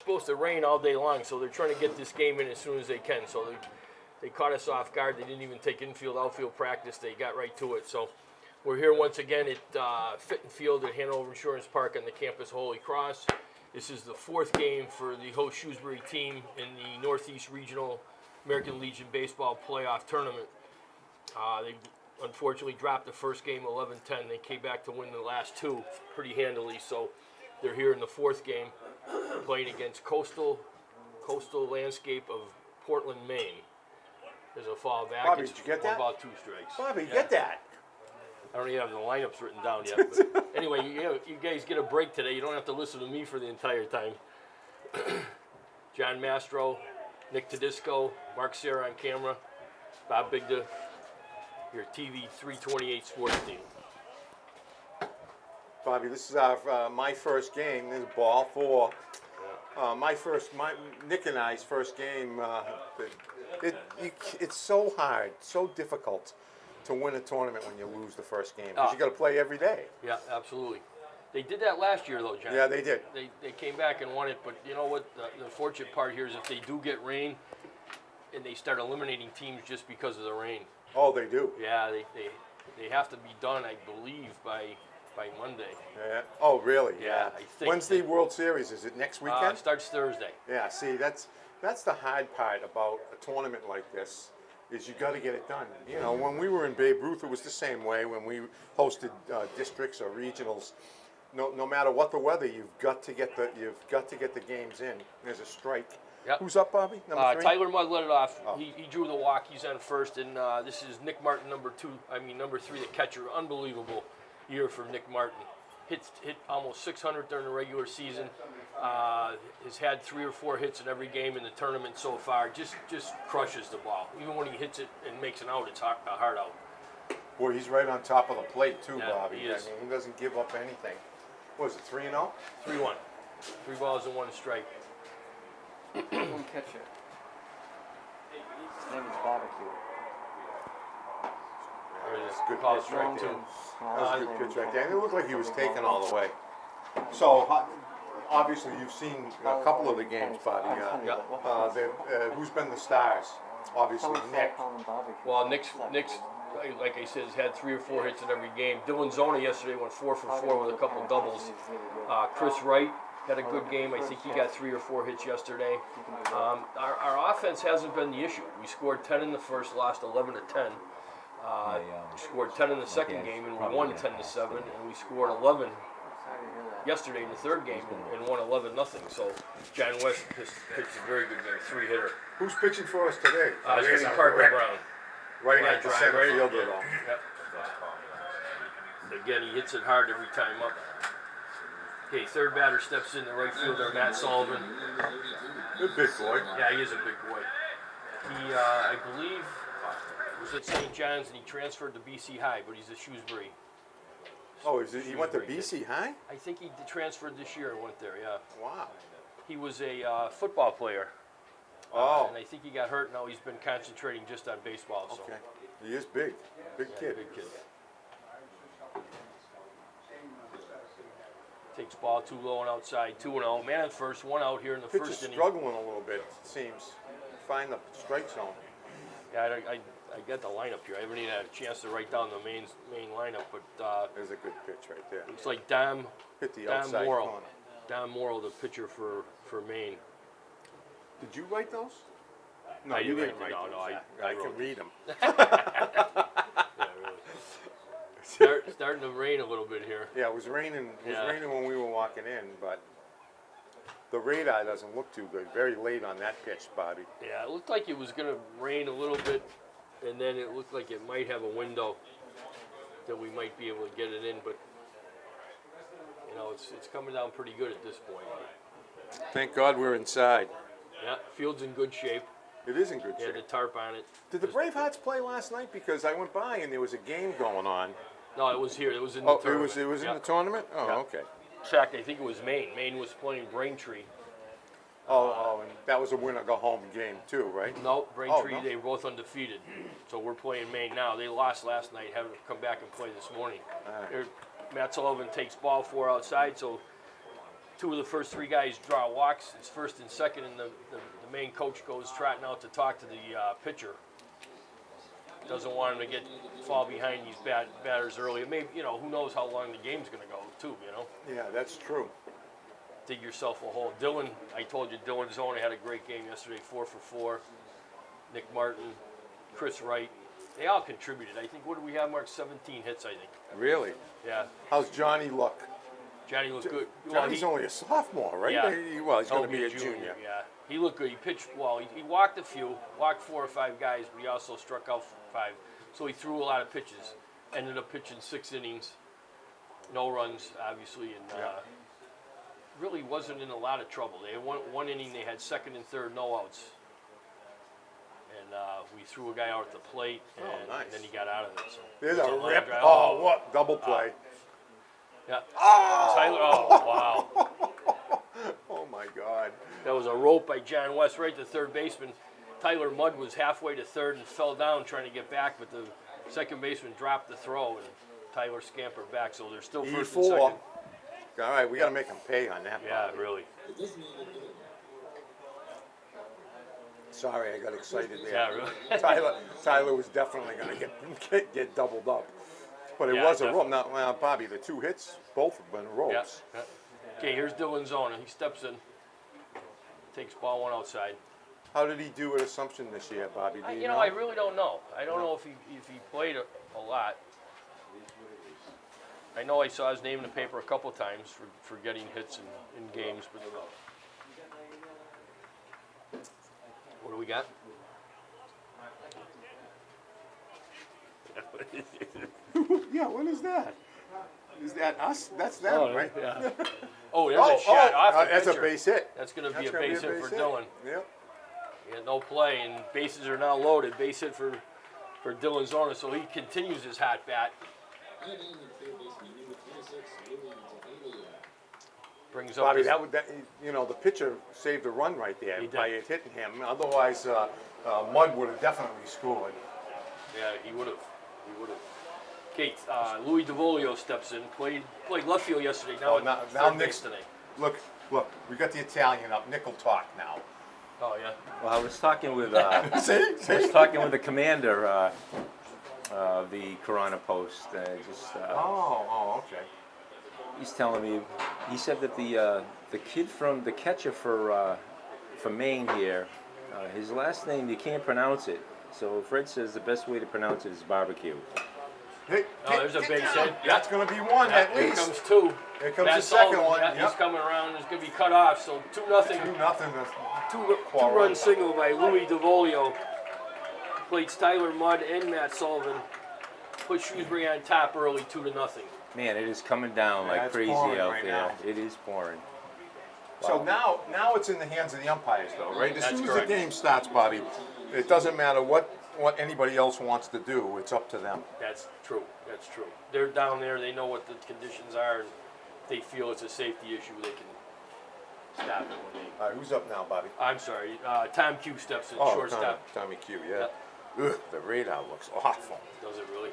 Supposed to rain all day long, so they're trying to get this game in as soon as they can. So they caught us off guard. They didn't even take infield, outfield practice. They got right to it. So we're here once again at Fitton Field at Hanover Insurance Park on the campus of Holy Cross. This is the fourth game for the host Shrewsbury team in the Northeast Regional American Legion Baseball Playoff Tournament. They unfortunately dropped the first game 11-10. They came back to win the last two pretty handily. So they're here in the fourth game, playing against Coastal Landscape of Portland, Maine. There's a foul back. Bobby, did you get that? 1 ball, 2 strikes. Bobby, get that. I don't even have the lineups written down yet. But anyway, you guys get a break today. You don't have to listen to me for the entire time. John Mastro, Nick Tedisco, Mark Serra on camera, Bob Bigda, your TV 328 sports team. Bobby, this is my first game. This is ball 4. Nick and I's first game. It's so hard, so difficult to win a tournament when you lose the first game because you got to play every day. Yeah, absolutely. They did that last year, though, John. Yeah, they did. They came back and won it, but you know what? The fortunate part here is if they do get rain, and they start eliminating teams just because of the rain. Oh, they do. Yeah, they have to be done, I believe, by Monday. Yeah. Oh, really? Yeah, I think. When's the World Series? Is it next weekend? It starts Thursday. Yeah. See, that's the hard part about a tournament like this. Is you got to get it done. You know, when we were in Babe Ruth, it was the same way. When we hosted districts or regionals, no matter what the weather, you've got to get the games in. There's a strike. Yep. Who's up, Bobby? Number 3? Tyler Mudd led it off. Oh. He drew the walk. He's on first, and this is Nick Martin, number 3, the catcher. Unbelievable year for Nick Martin. Hit almost 600 during the regular season. Has had 3 or 4 hits in every game in the tournament so far. Just crushes the ball. Even when he hits it and makes an out, it's a hard out. Boy, he's right on top of the plate too, Yeah, Bobby. he is. I mean, he doesn't give up anything. What is it, 3-0? 3-1. 3 balls and 1 strike. One catcher. His name is Barbecue. Good Call pitch strike right there. two. That was a good pitch right there. And it looked like he was taken all the way. So, obviously, you've seen a couple of the games, Bobby. Who's been the stars? Obviously, Nick. Well, Nick's like I said, has had 3 or 4 hits in every game. Dylan Zona yesterday went 4 for 4 with a couple doubles. Chris Wright had a good game. I think he got 3 or 4 hits yesterday. Our offense hasn't been the issue. We scored 10 in the first, lost 11-10. We scored 10 in the second game and we won 10-7, and we scored 11 yesterday in the third game and won 11-0. So John West pitched a very good game, 3-hitter. Who's pitching for us today? It's going to be Parker Brown. Right at the center fielder, though. Yep. Again, he hits it hard every time up. Okay, third batter steps in, the right fielder, Matt Sullivan. Good big boy. Yeah, he is a big boy. He, I believe, was at St. John's and he transferred to BC High, but he's at Shrewsbury. Oh, he went to BC High? I think he transferred this year and went there, yeah. Wow. He was a football player. And I think he got hurt. Now he's been concentrating just on baseball. So. Okay. He is big. Big kid. Big kid. Takes ball too low and outside, 2-0. Man at first, 1 out here in the Pitch first is inning. struggling a little bit, it seems. Find the strike zone. Yeah, I got the lineup here. I haven't even had a chance to write down the main lineup, but There's a good pitch right there. looks like Dom Hit the outside Morrill. corner. Don Morrill, the pitcher for Maine. Did you write those? No, I you didn't didn't write write them. those. No, I I can wrote read them. Yeah, really. Starting to rain a little bit here. Yeah, it was raining. It was Yeah. raining when we were walking in, but the radar doesn't look too good. Very late on that pitch, Bobby. Yeah, it looked like it was going to rain a little bit, and then it looked like it might have a window that we might be able to get it in, but you know, it's coming down pretty good at this point. Thank God we're inside. Yeah, field's in good shape. It is in good They had shape. the tarp on it. Did the Bravehearts play last night? Because I went by and there was a game going on. No, it was here. It was in the Oh, tournament. it was in Yeah. the tournament? Oh, Yeah. okay. In fact, I think it was Maine. Maine was playing Braintree. And that was a winner-go-home game too, right? No, Braintree, no. they were both undefeated. So we're playing Maine now. They lost last night, having to come back and play this morning. All right. Matt Sullivan takes ball 4 outside, so two of the first three guys draw walks. It's first and second, and the main coach goes trotting out to talk to the pitcher. Doesn't want him to fall behind these batters early. Maybe, who knows how long the game's going to go, too, Yeah, that's true. Dig yourself a hole. Dylan, I told you, Dylan Zona had a great game yesterday, 4 for 4. Nick Martin, Chris Wright, they all contributed. I think, what do we have, Mark? 17 hits, I think. Really? Yeah. How's Johnny look? Johnny looked good. Johnny's only a sophomore, right? Yeah. He's Oh, going to be a junior. Yeah. He looked good. He pitched well. He walked a few, walked 4 or 5 guys, but he also struck out 5. So he threw a lot of pitches. Ended up pitching 6 innings. No runs, obviously, and really wasn't in a lot of trouble. They had one inning, they had second and third no outs. And we threw a guy out at the plate, and, nice. and then he got out of it. So There's it was a line rip. drive. Oh, what? Double play. Yeah. Tyler, wow. Oh, my God. That was a rope by John West, right to third baseman. Tyler Mudd was halfway to third and fell down trying to get back, but the second baseman dropped the throw, and Tyler scampered back. So they're still first and E4. second. All right, we got to make him pay on that. Yeah, Bobby. really. Sorry, I got excited there. Yeah, really. Tyler was definitely going to get doubled up. But it Yeah, was a rope. definitely. Now, Bobby, the 2 hits, both have been ropes. Yeah. Okay, here's Dylan Zona. He steps in, takes ball 1 outside. How did he do at Assumption this year, Bobby? Do you know? I really don't know. I don't know if he played a lot. I know I saw his name in the paper a couple times for getting hits in games, but what do we got? Yeah, what is that? Is that us? That's them, right? Yeah. Oh, there's a shot off the that's a pitcher. base hit. That's going to be That's a gonna base hit for hit. Dylan. Yep. He had no play, and bases are now loaded. Base hit for Dylan Zona, so he continues his hot bat. Brings up Bobby, his, the pitcher saved a run right there He did. by it hitting him. Otherwise, Mudd would have definitely scored. yeah, he would have. Okay, Louis DeVolio steps in. Played left field yesterday. Now, Now third Nick's base today. Look, we got the Italian up. Nickel talk now. Oh yeah. Well, I was talking with See? the commander of the Corona Post. Okay. He's telling me, he said that the kid from the catcher for Maine here, his last name you can't pronounce it. So Fred says the best way to pronounce it is barbecue. Hey, Oh, there's a base hit. That's going to be one Yeah, at here least. comes 2. Here comes Matt the second Sullivan, one. yeah, Yep. he's coming around. It's going to be cut off. So 2-0. 2-0. Two-run single by Louis DeVolio. Plates Tyler Mudd and Matt Sullivan. Put Shrewsbury on top early, 2-0. Man, it is coming down Yeah, like it's crazy pouring out right there. now. It is pouring. So now it's in the hands of the umpires, though, right? As That's soon correct. as the game starts, Bobby, it doesn't matter what anybody else wants to do. It's up to them. That's true. They're down there. They know what the conditions are, and if they feel it's a safety issue, they can stop it when they. All right, who's up now, Bobby? I'm sorry. Tom Q steps in, Oh, shortstop. Tommy Q, yeah. Ugh, the radar looks awful. Does it really?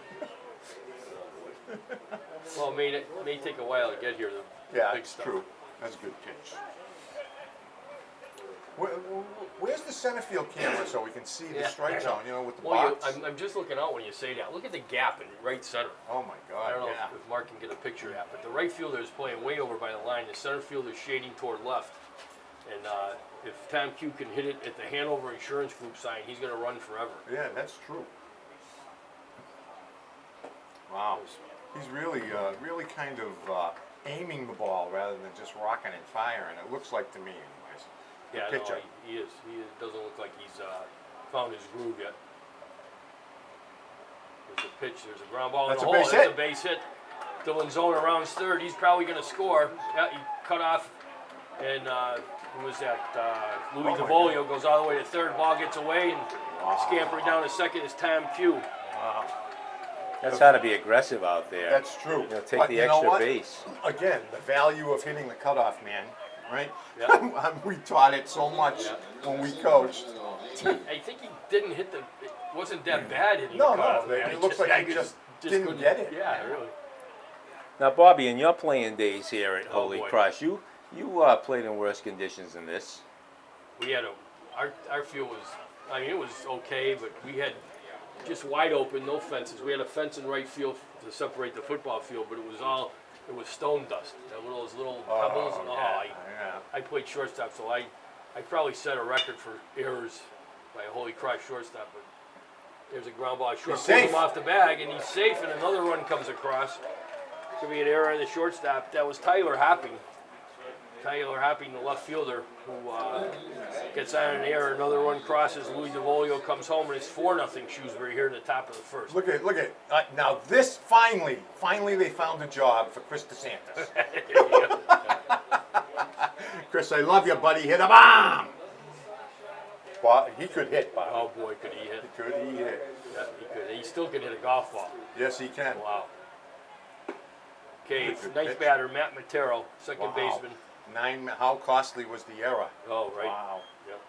Well, it may take a while to get here. The Yeah, big it's stuff. true. That's a good pitch. Where's the center field camera so we can see the Yeah, strike I know. zone, with the Well, box? I'm just looking out when you say that. Look at the gap in right center. Oh, my I God, don't know yeah. if Mark can get a picture of that, but the right fielder is playing way over by the line. The center fielder is shading toward left. And if Tom Q can hit it at the Hanover Insurance Group sign, he's going to run forever. Yeah, that's true. Wow. He's really kind of aiming the ball rather than just rocking and firing. It looks like to me, anyways. The Yeah, pitcher. no, he is. Doesn't look like he's found his groove yet. There's a pitch. There's a ground ball That's in a the hole. base That's hit. a base hit. Dylan Zona rounds third. He's probably going to score. Yeah, he cut off. And who was that? Louis Oh, my DeVolio goes all the way to third. Ball gets away, and Wow. scampering down to second is Tom Q. Wow. That's how to be aggressive out there. That's true. Take But the you know extra what? base. Again, the value of hitting the cutoff man, right? Yeah. We taught it so much Yeah. when we coached. I think he didn't hit the. It wasn't that bad hitting No, the cutoff, no, man. it looks like he just didn't couldn't- get it. Yeah, really. Now, Bobby, in your playing days here at Oh, Holy boy. Cross, you You played in worse conditions than this. We had our field was, I mean, it was okay, but we had just wide open, no fences. We had a fence in right field to separate the football field, but it was stone dust. Those little pebbles. Yeah. I played shortstop, so I probably set a record for errors by a Holy Cross shortstop. But there's a ground ball. I short He's pulled safe. him off the bag, and he's safe. And another run comes across. Could be an error on the shortstop. That was Tyler Hopping. Tyler Hopping, the left fielder, who gets on an error. Another run crosses. Louis DeVolio comes home, and it's 4-0 Shrewsbury here in the top of the first. Look at now this finally they found a job for Chris DeSantis. Chris, I love you, buddy. Hit a bomb. Well, he could hit, Bob. Oh boy, could he hit! Could he hit? Yeah, he could. He still can hit a golf ball. Yes, he can. Wow. Okay, Good nice pitch. batter, Matt Matero, second Wow. baseman. How costly was the error? Oh, right. Wow. Yep.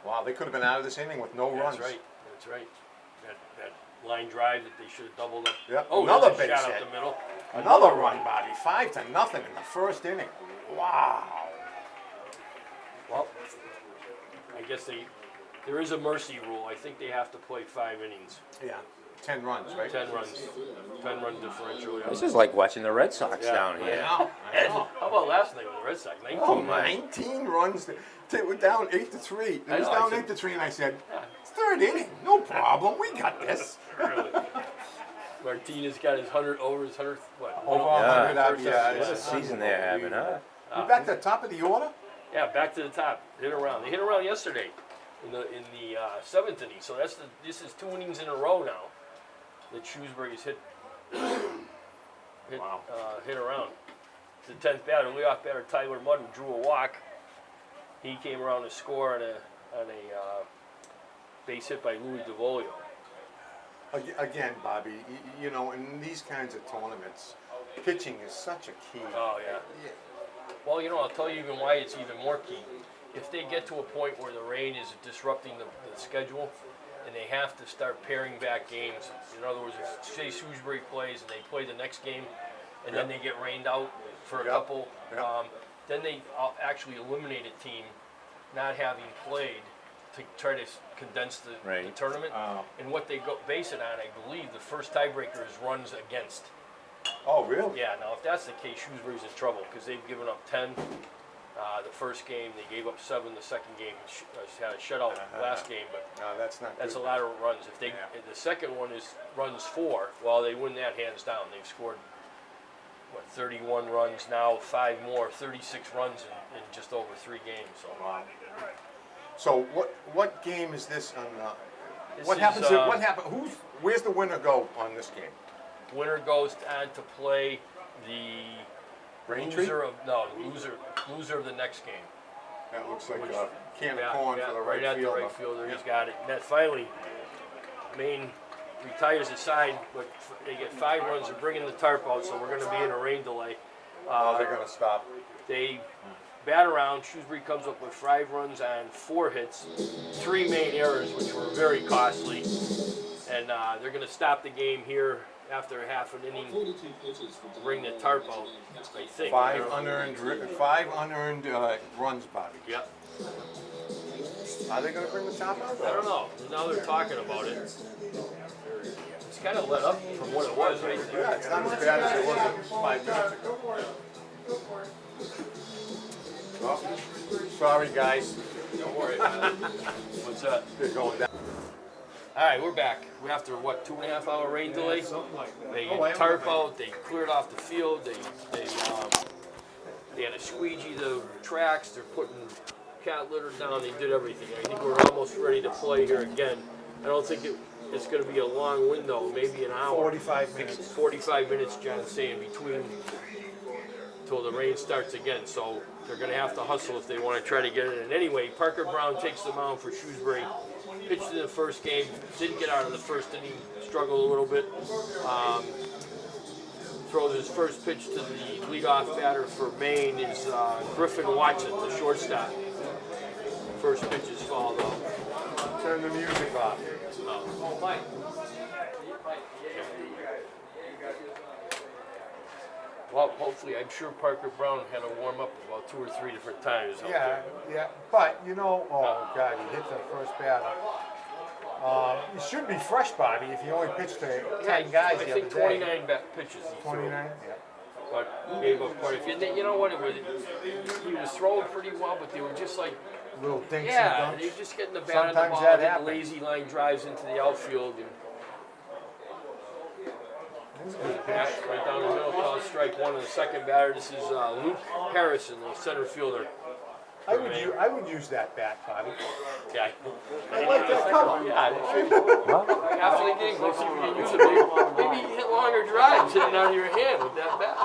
Wow, they could have been out of this inning with no runs. That's right. That's right. That line drive that they should have doubled up. Yep, Oh, another there's a base shot hit. up the middle. Another run, Bobby. 5-0 in the first inning. Wow. Well, I guess there is a mercy rule. I think they have to play 5 innings, Yeah. 10 runs, right? 10 runs, 10-run differential. Yeah. This is like watching the Red Sox Yeah. down I here. know. I know. How about last night with the Red Sox? 19. Oh, 19 runs. They were down 8-3. It I was know, I down said- 8-3, and I said, "It's third inning. No problem. We got this." Really. Martinez got his 100 over his 100th. What? Over Yeah. 100 out. First Yeah. time. What a it's season they're having, huh? We're back to the top of the order. Yeah, back to the top. Hit around. They hit around yesterday in the 7th inning. So this is 2 innings in a row now that Shrewsbury's hit Wow. hit around. The 10th batter, leadoff batter Tyler Mudd, who drew a walk. He came around to score on a base hit by Louis DeVolio. Again, Bobby, you know, in these kinds of tournaments, pitching is such a key. Oh yeah. Well, you know, I'll tell you even why it's even more key. If they get to a point where the rain is disrupting the schedule, and they have to start paring back games. In other words, if say Shrewsbury plays and they play the next game, and then they get rained out for a Yep. couple, Yep. then they actually eliminate a team not having played to try to condense the Right. tournament. And what they base it on, I believe, the first tiebreaker is runs against. Oh, really? Yeah, now if that's the case, Shrewsbury's in trouble because they've given up 10 the first game. They gave up 7 the second game. Had a shutout last game, but No, that's not that's a good. lot of runs. If they Yeah. the second one is runs 4, well, they win that hands down. They've scored 31 runs now, 5 more, 36 runs in just over 3 games. So Wow. So what game is this on? this What is, happens? What happen? Where's the winner go on this game? winner goes on to play the Braintree? loser of the next game. That looks like Which- a can of corn for the right at fielder. the right fielder. He's Yeah. got it. And that finally, Maine retires the side, but they get 5 runs. They're bringing the tarp out, so we're going to be in a rain delay. Oh, they're gonna stop. They bat around. Shrewsbury comes up with 5 runs on 4 hits, 3 main errors, which were very costly. And they're going to stop the game here after half an inning. Bring the tarp out, I think. Five unearned runs, Bobby. Yep. Are they gonna bring the top out? I don't know. Now they're talking about it. It's kind of let up from what it was right there. Yeah, it's not as bad as it was 5 minutes ago. Well, sorry, guys. Don't worry. What's that? They're going down. All right, we're back. We after what 2.5 hour rain delay. They Oh, I tarp out. They cleared off the field. They had to squeegee the tracks. They're putting cat litter down. They did everything. I think we're almost ready to play here again. I don't think it's going to be a long window. Maybe an hour. 45 minutes. 45 minutes, John's saying, between till the rain starts again. So they're going to have to hustle if they want to try to get it in. Anyway, Parker Brown takes the mound for Shrewsbury. Pitched in the first game, didn't get out of the first inning, struggled a little bit. Throws his first pitch to the leadoff batter for Maine is Griffin Watson, the shortstop. First pitch is fouled out. Turn the music off. Oh, Mike. Well, hopefully, I'm sure Parker Brown had to warm up about 2 or 3 different times. out Yeah, there. yeah, but you know, oh God, he hit the first batter. He should be fresh, Bobby, if he only pitched to 10 guys I the think other day. 29 pitches he threw. 29? Yeah. But gave up quite a few. You know what? It was, he was throwing pretty well, but they were just like, Little dinks yeah, and they dunks. were just getting the bat on the Sometimes ball, that getting happens. lazy line drives into the outfield. And This is a good yeah, pitch. right down the middle, called strike one of the second batter. This is Luke Harrison, the center fielder. I would use that bat, Bobby. Yeah. I like that color. Yeah, after the game, go see if you can use it. Maybe hit longer drives hitting out of your hand with that bat.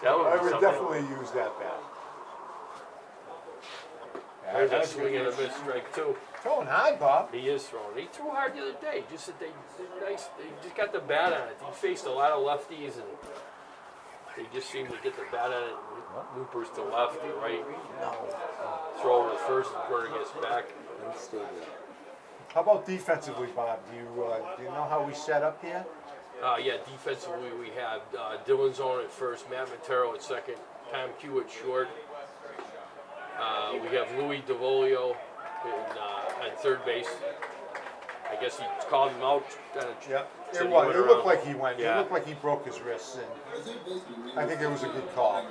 That would I be would something. definitely use that bat. Yeah, There's a that's swing good. and a miss strike too. Throwing hard, Bob. He is throwing. He threw hard the other day. Just that they nice. They just got the bat on it. He faced a lot of lefties and they just seemed to get the bat on it. Loopers to left, to right. Throw over to first. Burner gets back. How about defensively, Bob? Do you know how we set up here? Yeah, defensively we have Dylan Zone at first, Matt Montero at second, Tom Q at short. We have Louis DeVolio on third base. I guess he called him out. Yeah, said it he was. went It around. looked like he went. Yeah. It looked like he broke his wrists, and I think it was a good call.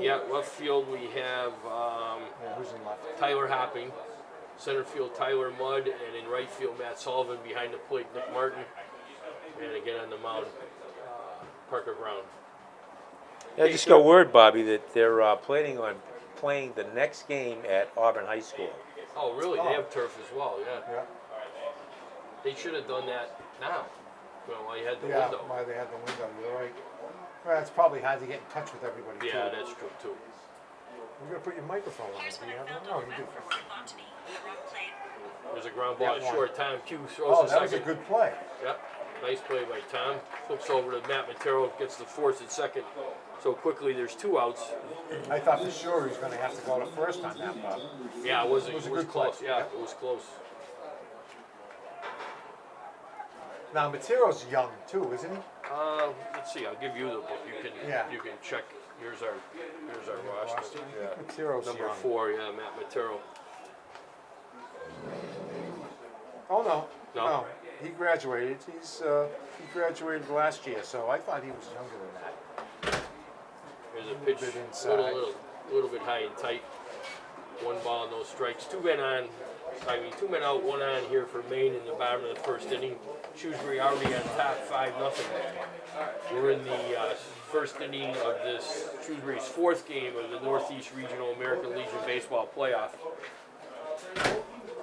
Yeah, left field we have Yeah, who's in left? Tyler Hopping, center field Tyler Mudd, and in right field Matt Sullivan, behind the plate Nick Martin, and again on the mound Parker Brown. Yeah, I just got word, Bobby, that they're planning on playing the next game at Auburn High School. Oh, really? Oh. They have turf as well, yeah. Yeah, They should have done that now. Well, I had the yeah. window. Why they had the window? You're right. Well, it's probably hard to get in touch with everybody. Yeah, too. that's true too. You're gonna put your microphone on. Do you have one? No, you do. There's a ground ball Yeah, at short. Tom Q throws Oh, the that was a second. good play. Yep. Nice play by Tom. Flips over to Matt Montero, gets the force at second. So quickly, there's 2 outs. I thought for sure he was gonna have to go to first on that, Bob. Yeah, it was It was a close. good play. Yeah, Yep. it was close. Now Matero's young too, isn't he? Let's see. I'll give you the book. Yeah. You can check. Here's our roster. Yeah. Matero's Number young. 4. Yeah, Matt Montero. Oh no, No? no. He graduated. He graduated last year, so I thought he was younger than that. There's a pitch, bit inside. little bit high and tight. 1 ball, no strikes. 2 men on. 2 men out, 1 on here for Maine in the bottom of the first inning. Shrewsbury already on top, 5-0. We're in the first inning of this Shrewsbury's 4th game of the Northeast Regional American Legion Baseball Playoff.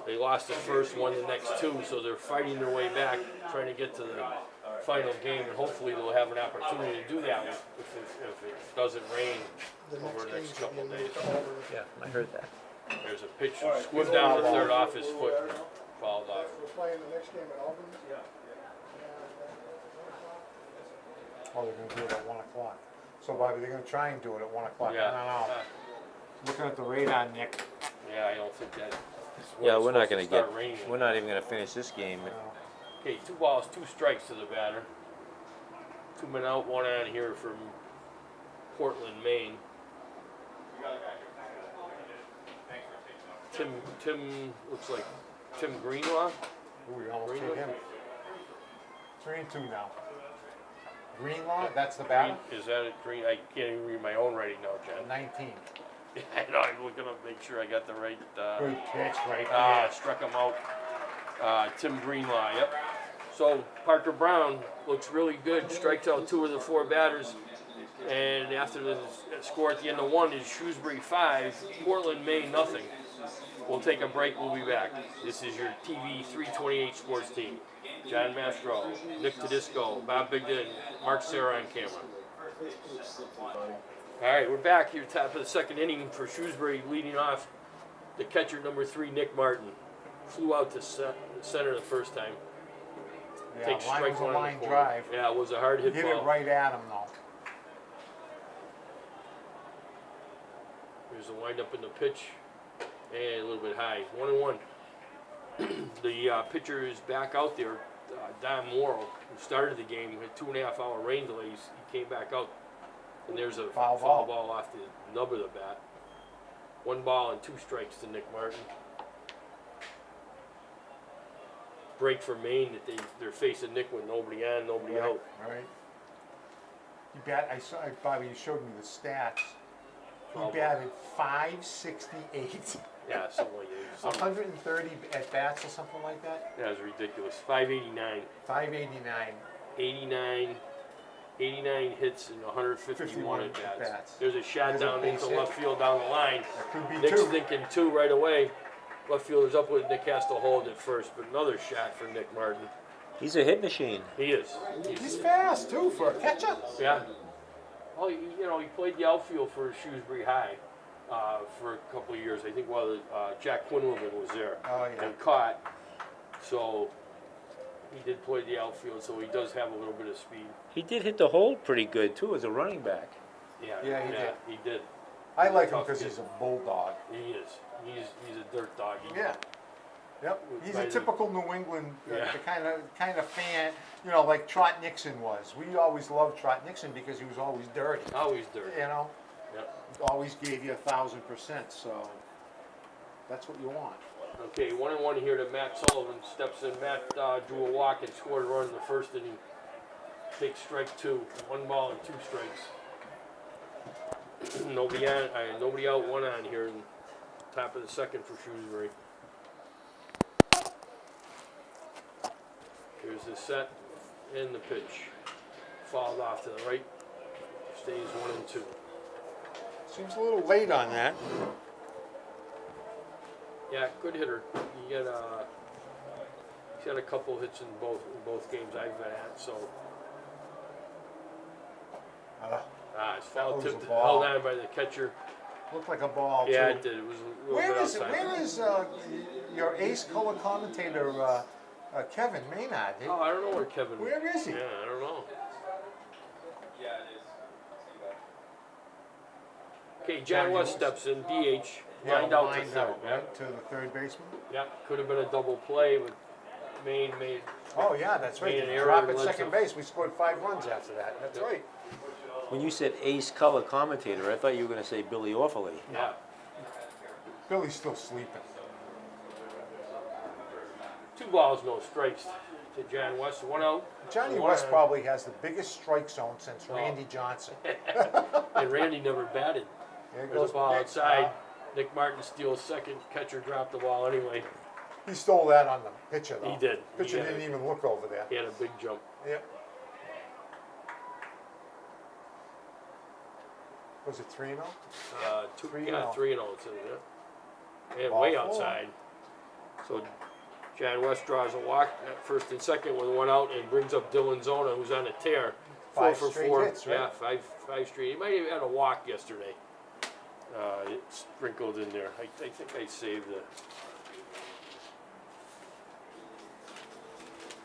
They lost the first, won the next 2, so they're fighting their way back, trying to get to the final game, and hopefully they'll have an opportunity to do that if it doesn't rain over the next couple of days. Yeah, I heard that. There's a pitch, squibbed down the third off his foot, and fouled off. We're playing the next game at Albany. Oh, they're gonna do it at 1 o'clock. So Bobby, they're gonna try and do it at 1 o'clock. Yeah. I don't know. Looking at the radar, Nick. Yeah, I don't think that. Yeah, we're not going gonna to get. Raining. We're not even gonna finish this game. Okay, 2 balls, 2 strikes to the batter. 2 men out, 1 on here from Portland, Maine. Tim looks like Tim Greenlaw. Ooh, we almost Greenwood? hit him. 3-2 now. Greenlaw, that's the batter. Is that a Green? I can't even read my own writing now, John. 19. I know, I'm looking up, make sure I got the right. Good pitch right there. Struck him out. Tim Greenlaw, yep. So Parker Brown looks really good. Strikes out 2 of the 4 batters. And after the score at the end of 1 is Shrewsbury 5, Portland, Maine nothing. We'll take a break. We'll be back. This is your TV 328 sports team. John Mastro, Nick Tedisco, Bob Bigden, Mark Serra on camera. All right, we're back here, top of the 2nd inning for Shrewsbury, leading off. The catcher, number 3, Nick Martin, flew out to center the first time. Yeah, Takes line strike was a 1 in the line corner. drive. Yeah, it was a hard hit Hit ball. it right at him though. There's a wind up in the pitch, and a little bit high. 1-1. The pitcher is back out there. Don Morrow, who started the game, had 2.5 hour rain delays. He came back out, and there's a Foul foul ball. ball off the nub of the bat. 1 ball and 2 strikes to Nick Martin. Break for Maine that they're facing Nick with nobody on, nobody out. Right. He Bobby, you showed me the stats. Foul He ball. batted 568. Yeah, something like that. Something- 130 at bats or something like that. Yeah, it was ridiculous. 589, 589. 89 hits and 151 at 51 bats. at-bats. There's a shot There's a down base into hit. left field down the line. That could be Nick's 2. thinking 2 right away. Left fielder's up with it. Nick has to hold it first, but another shot for Nick Martin. He's a hit machine. He is. He's fast too for a catcher. Yeah. Well, he played the outfield for Shrewsbury High for a couple of years. I think while Jack Quinlivan was there Oh, yeah. and caught. So he did play the outfield, so he does have a little bit of speed. He did hit the hole pretty good too as a running back. Yeah, Yeah, he did. He did. I like him Tough because kid. he's a bulldog. He is. He's a dirt dog. Yeah. Yep. He's a Right. typical New England, Yeah. the kind of fan, like Trot Nixon was. We always loved Trot Nixon because he was always dirty. Always dirty. You know, Yep. always gave you 1,000%. So that's what you want. Okay, 1-1 here to Matt Sullivan. Steps in. Matt drew a walk and scored a run in the first inning. Takes strike 2. 1 ball and 2 strikes. Nobody out, 1 on here in top of the second for Shrewsbury. Here's the set and the pitch. Fouled off to the right. Stays 1-2. Seems a little late on that. Yeah, good hitter. He's got a couple hits in both games I've been at. So it's foul was a tipped, ball. held on by the catcher. Looked like a ball Yeah, too. it did. It was a little Where bit is outside. where is your ace color commentator Kevin Maynard? Oh, I don't know where Kevin. Where is he? Yeah, I don't know. Okay, John Johnny West West. steps in, DH, Yeah, lined out to lined third. out, Yeah, right to the third baseman. yeah, could have been a double play, but Maine made. Oh yeah, that's right. Made an The error drop and at led second to- base. We scored 5 runs after that. That's Yep. right. When you said ace color commentator, I thought you were going to say Billy Orfaley. Yeah, Billy's still sleeping. 2 balls, no strikes to John West. 1 out. Johnny One West on. probably has the biggest strike zone since Oh. Randy Johnson. And Randy never batted. There There's a ball Nick. outside. Nick Martin steals second. Catcher dropped the ball anyway. He stole that on the pitcher though. He did. Pitcher He had didn't a- even look over there. He had a big jump. Yep. Was it 3-0? 3-0. 3-0. It's in there. And Ball way 4. outside. So John West draws a walk at first and second with 1 out and brings up Dylan Zona, who's on a tear. 4 5 for straight 4. hits, right? Yeah, five straight. He might have had a walk yesterday. It's sprinkled in there. I think I saved the.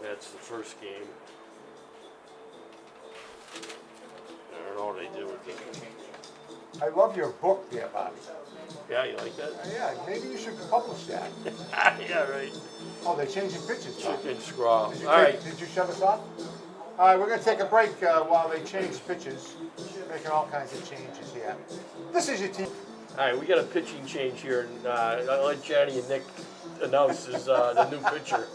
That's the first game. I don't know what I did with it. I love your book there, Bobby. Yeah, you like that? Yeah, maybe you should publish that. Yeah, right. Oh, they're changing pitches. Huh? Chicken scrawl. Did you, All right. did you shut us off? All right, we're going to take a break while they change pitches. Making all kinds of changes here. This is your team. All right, we got a pitching change here, and I'll let Johnny and Nick announce the new pitcher.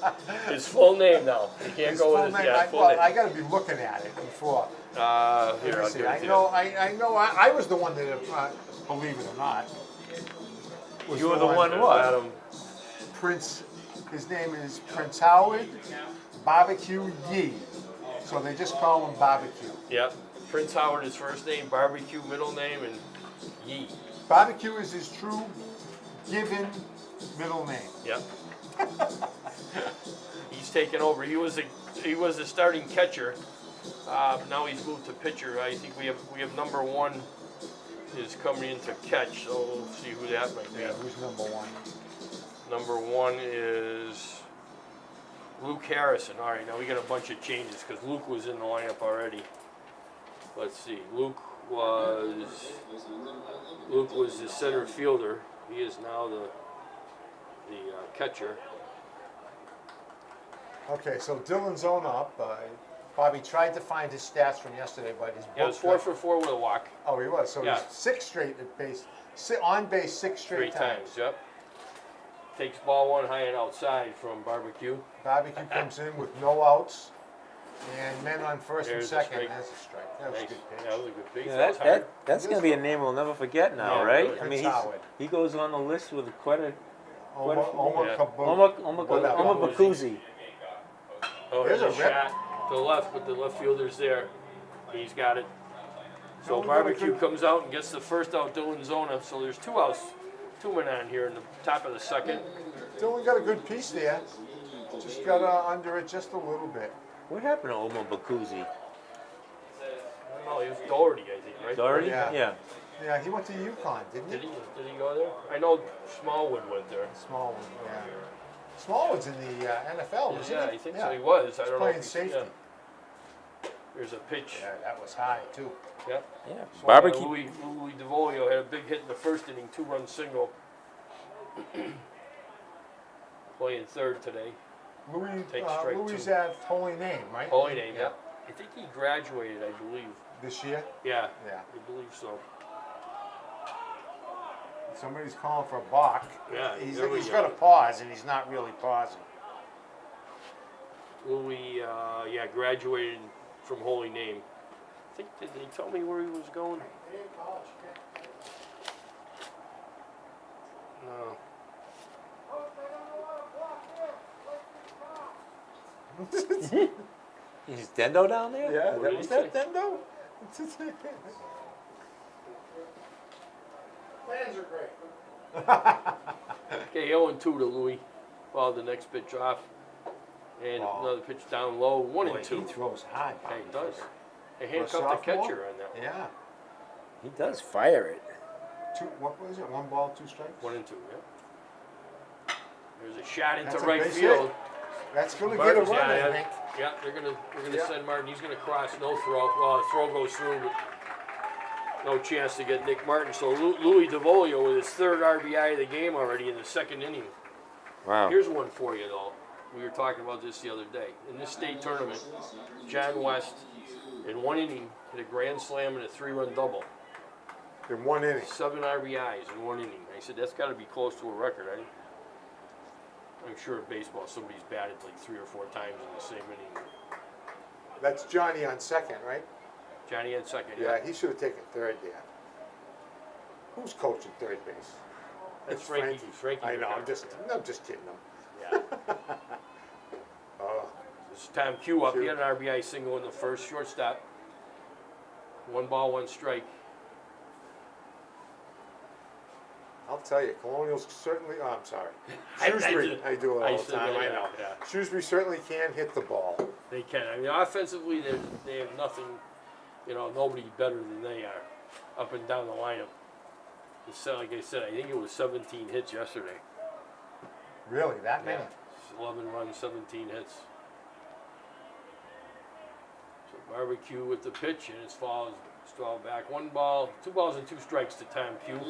His full name now. You can't His go full with his name, full well, name. I got to be looking at it before. Here, Let me I'll see. give it I to know, you. I was the one that, believe it or not, was You were the one that- what? Adam, Prince, his name is Prince Howard Barbecue Yee. So they just call him Barbecue. yep. Prince Howard, his first name, Barbecue, middle name, and Yee. Barbecue is his true given middle name. Yep. He's taken over. He was a starting catcher. Now he's moved to pitcher. I think we have number 1 is coming in to catch. So we'll see who that might be. Yeah, who's number 1? Number 1 is Luke Harrison. All right, now we got a bunch of changes because Luke was in the lineup already. Let's see. Luke was the center fielder. He is now the catcher. Okay, so Dylan's on up. Bobby tried to find his stats from yesterday, but his Yeah, it was book 4 for 4 with a walk. Oh, he was. So Yeah. he's 6 straight at base, on base 6 straight times. Yep. Takes ball one high and outside from Barbecue. Barbecue comes in with no outs, and men on first There's a and second. strike. That's a strike. That was Nice. a good pitch. Yeah, that was a good pitch. Yeah, That was that, hard. that's going to be a name we'll never forget now, Yeah, right? really. I mean, Prince Howard. he goes on the list with quite a Omar, What if- Omar Yeah. Kabu- whatever. Omar Bakuzi. Oh, There's there's a a rip. shot to the left, but the left fielder's there. He's got it. So No, we got a Barbecue good- comes out and gets the first out, Dylan Zona. So there's 2 outs, 2 men on here in the top of the second. Dylan got a good piece there. Just got under it just a little bit. What happened to Omar Bakuzi? Oh, he was Doherty, I think, right? Doherty? Yeah. Yeah. Yeah, he went to UConn, didn't Did he? he go there? I know Smallwood went there. Smallwood, yeah. Smallwood's in the NFL, isn't Yeah, he? I think so. He was. I don't know. playing if he's- safety. yeah. There's a pitch. Yeah, that was high too. Yep. Yeah. So, Barbecue. Louis DeVolio had a big hit in the first inning, 2-run single. Playing third today. Louis, Take strike Louis 2. at Holy Name, right? Holy name, yeah. I think he graduated, I believe. This year? Yeah, Yeah. I believe so. Somebody's calling for a balk. Yeah, He's there we got go. to pause, and he's not really pausing. Louis, yeah, graduated from Holy Name. I think, did they tell me where he was going? No. Is Dendo down there? Yeah, What did was he that say? Dendo? Fans are great. Okay, 0-2 to Louis. Followed the next pitch off. And Wow. another pitch down low, Boy, 1-2. he throws hard. Yeah, he does. They For a handcuffed the sophomore? catcher on that one. Yeah. He does fire it. What was it? 1 ball, 2 strikes? 1-2, yeah. There's a shot into That's a right base field. hit. That's going to get a Martin's- run, yeah, I think. Yeah, they're gonna Yeah. send Martin. He's gonna cross, no throw. Well, the throw goes through, but no chance to get Nick Martin. So Louis DeVolio with his 3rd RBI of the game already in the 2nd inning. Wow. Here's one for you though. We were talking about this the other day. In this state tournament, John West in 1 inning hit a grand slam and a 3-run double. In 1 inning. 7 RBIs in 1 inning. I said that's got to be close to a record. I'm sure in baseball somebody's batted like 3 or 4 times in the same inning. That's Johnny on second, right? Johnny had second. Yeah, he should have taken third there. Who's coaching third base? That's It's Frankie. Frankie. I know. I'm McCarthy. just kidding him. Yeah. Oh, This is Tom Q up. He had an RBI single in the first, shortstop. 1 ball, 1 strike. I'll tell you, Colonials certainly. Oh, I'm sorry. I Shrewsbury. did- I do it I all the said time. that, I yeah, know. yeah. Shrewsbury certainly can hit the ball. They can. I mean, offensively, they have nothing. You know, nobody better than they are, up and down the lineup. It's like I said, I think it was 17 hits yesterday. Really, that many? 11 runs, 17 hits. So Barbecue with the pitch, and it's fouled back. 1 ball, 2 balls and 2 strikes to Tom Q.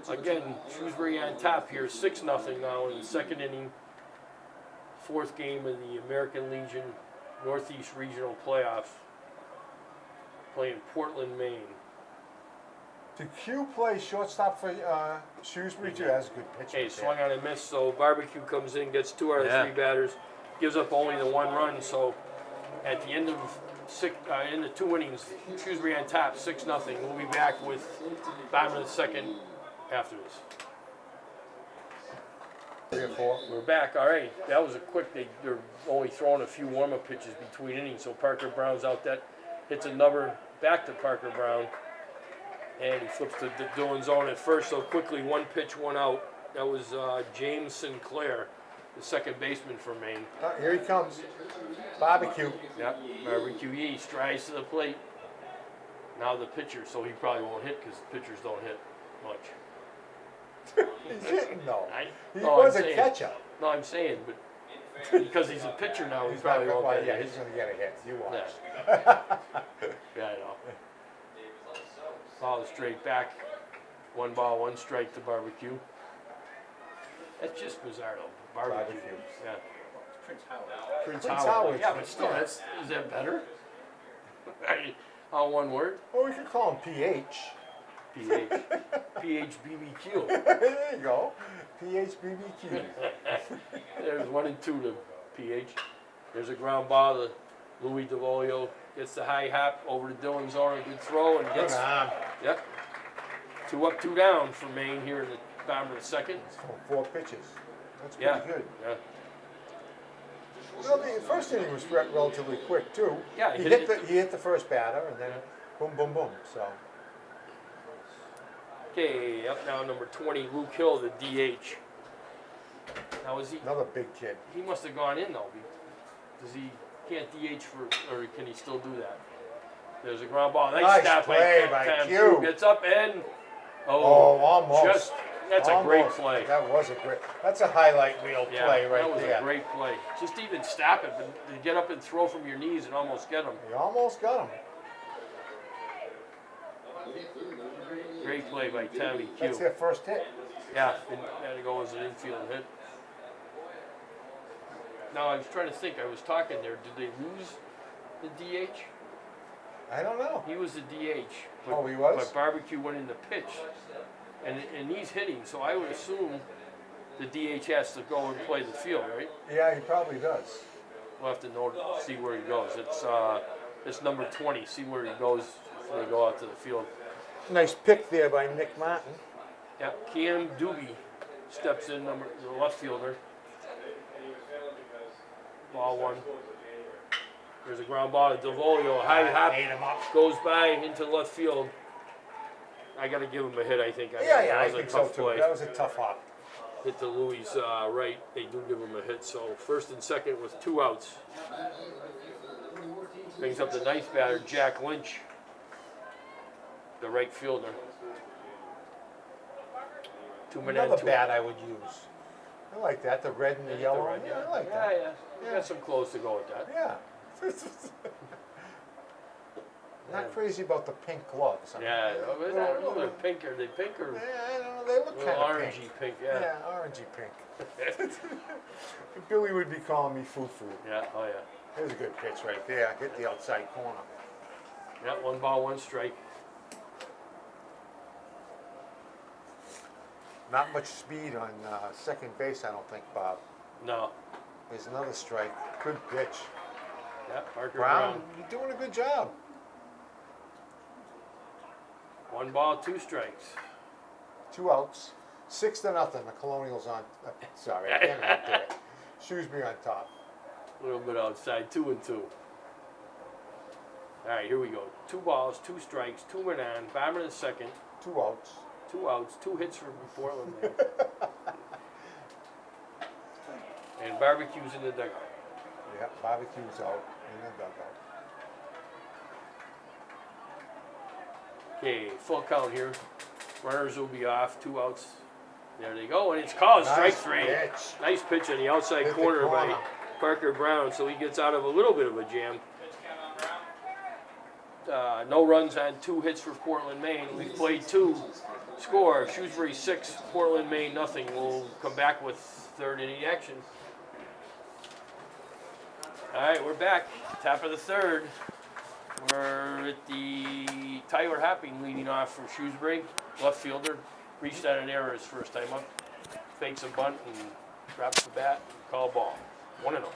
Again, Shrewsbury on top here, 6-0 now in the 2nd inning. 4th game of the American Legion Northeast Regional Playoff. Playing Portland, Maine. Did Q play shortstop for Shrewsbury too? That's a good pitch. Hey, right swung there. on and missed, so Barbecue comes in, gets 2 out of Yeah. 3 batters, gives up only the 1 run, so at the end of in the 2 innings, Shrewsbury on top, 6-0. We'll be back with bottom of the 2nd after this. 3 or 4. We're back, all right. That was a quick, they're only throwing a few warm-up pitches between innings, so Parker Brown's out, that hits a number back to Parker Brown, and he flips to Dylan Zone at first, so quickly, 1 pitch, 1 out. That was James Sinclair, the 2nd baseman for Maine. Here he comes. Barbecue. Yep, Barbecue E strides to the plate. Now the pitcher, so he probably won't hit because pitchers don't hit much. He's hitting though. He No, was I'm a saying- catcher. No, I'm saying, but because he's a pitcher now, he He's probably not, won't well, get yeah, a hit. he's going to get a hit. You watch. Yeah, I know. Foul straight back. 1 ball, 1 strike to Barbecue. That's just bizarre though. Barbecue. Barbecue. Yeah. Prince Prince Howard. Howard. Yeah, but still, is that better? All one word? Well, we could call him PH. PH. PHBBQ. There you go. PHBBQ. There's 1 and 2 to PH. There's a ground ball to Louis DeVolio. Gets the high hop over to Dylan Zorn. Good throw and Good gets. arm. Yep. 2 up, 2 down for Maine here in the bottom of the second. From 4 pitches. That's Yeah. pretty good. Yeah. Well, the first inning was relatively quick too. Yeah, he hit hit the first batter and then boom, boom, boom. So Okay, up now number 20, Luke Hill, the DH. Now is he? another big kid. He must have gone in though. Does he can't DH for, or can he still do that? There's a ground ball. Nice stop play by Q. Gets up and Oh, almost. Just that's a great Almost. play. That was a great. That's a highlight reel Yeah, play right that was there. a great play. Just even stop it, but to get up and throw from your knees and almost get him. You almost got him. Great play by Tommy That's Q. their first hit. Yeah, and there to go as an infield hit. Now I was trying to think. I was talking there. Did they lose the DH? I don't know. He was the DH. But, Oh, he was? But Barbecue went in the pitch, and he's hitting. So I would assume the DH has to go and play the field, right? Yeah, he probably does. We'll have to see where he goes. It's number 20. See where he goes before they go out to the field. Nice pick there by Nick Martin. Yeah, Cam Doobie steps in, the left fielder. Ball 1. There's a ground ball to DeVolio. High hop Ate him up. goes by into left field. I got to give him a hit, I think. Yeah, I That was think a so tough too. play. That was a tough hop. Hit to Louis' right. They do give him a hit. So first and second with 2 outs. Brings up the ninth batter, Jack Lynch, the right fielder. 2 men and Another 2 bat I would use. I like that. The red and the yellow. Red, Yeah, I like yeah, that. yeah. You got some clothes to go with that. Yeah. Not crazy about the pink gloves. I mean, Yeah, I don't know, they're pink. Are they pink or Yeah, I don't know. They look little kind of orangey pink. pink? Yeah, Yeah. orangey pink. Billy would be calling me foo foo. Yeah, oh yeah. There's a good pitch right there. Hit the outside corner. Yeah, 1 ball, 1 strike. Not much speed on second base, I don't think, Bob. No. There's another strike. Good pitch. Yeah, Parker Brown, Brown. you're doing a good job. 1 ball, 2 strikes. 2 outs. 6-0. The Colonials on. Sorry, I can't even do it. Shrewsbury on top. A little bit outside, 2 and 2. All right, here we go. 2 balls, 2 strikes, 2 men on. Bottom of the second. 2 outs. 2 outs, 2 hits for Portland there. And Barbecue's in the dugout. Yeah, barbecue's out in the dugout. Okay, full count here. Runners will be off, 2 outs. There they go, and it's called strike 3. Pitch. Nice pitch on the outside Hit the corner by corner. Parker Brown, so he gets out of a little bit of a jam. No runs on 2 hits for Portland, Maine. We've played 2. Score, Shrewsbury 6, Portland, Maine nothing. We'll come back with 3rd inning action. All right, we're back. Top of the 3rd. We're at the Tyler Hopping leading off for Shrewsbury. Left fielder. Reached out an error his first time up. Fakes a bunt and drops the bat. Call ball. 1-0.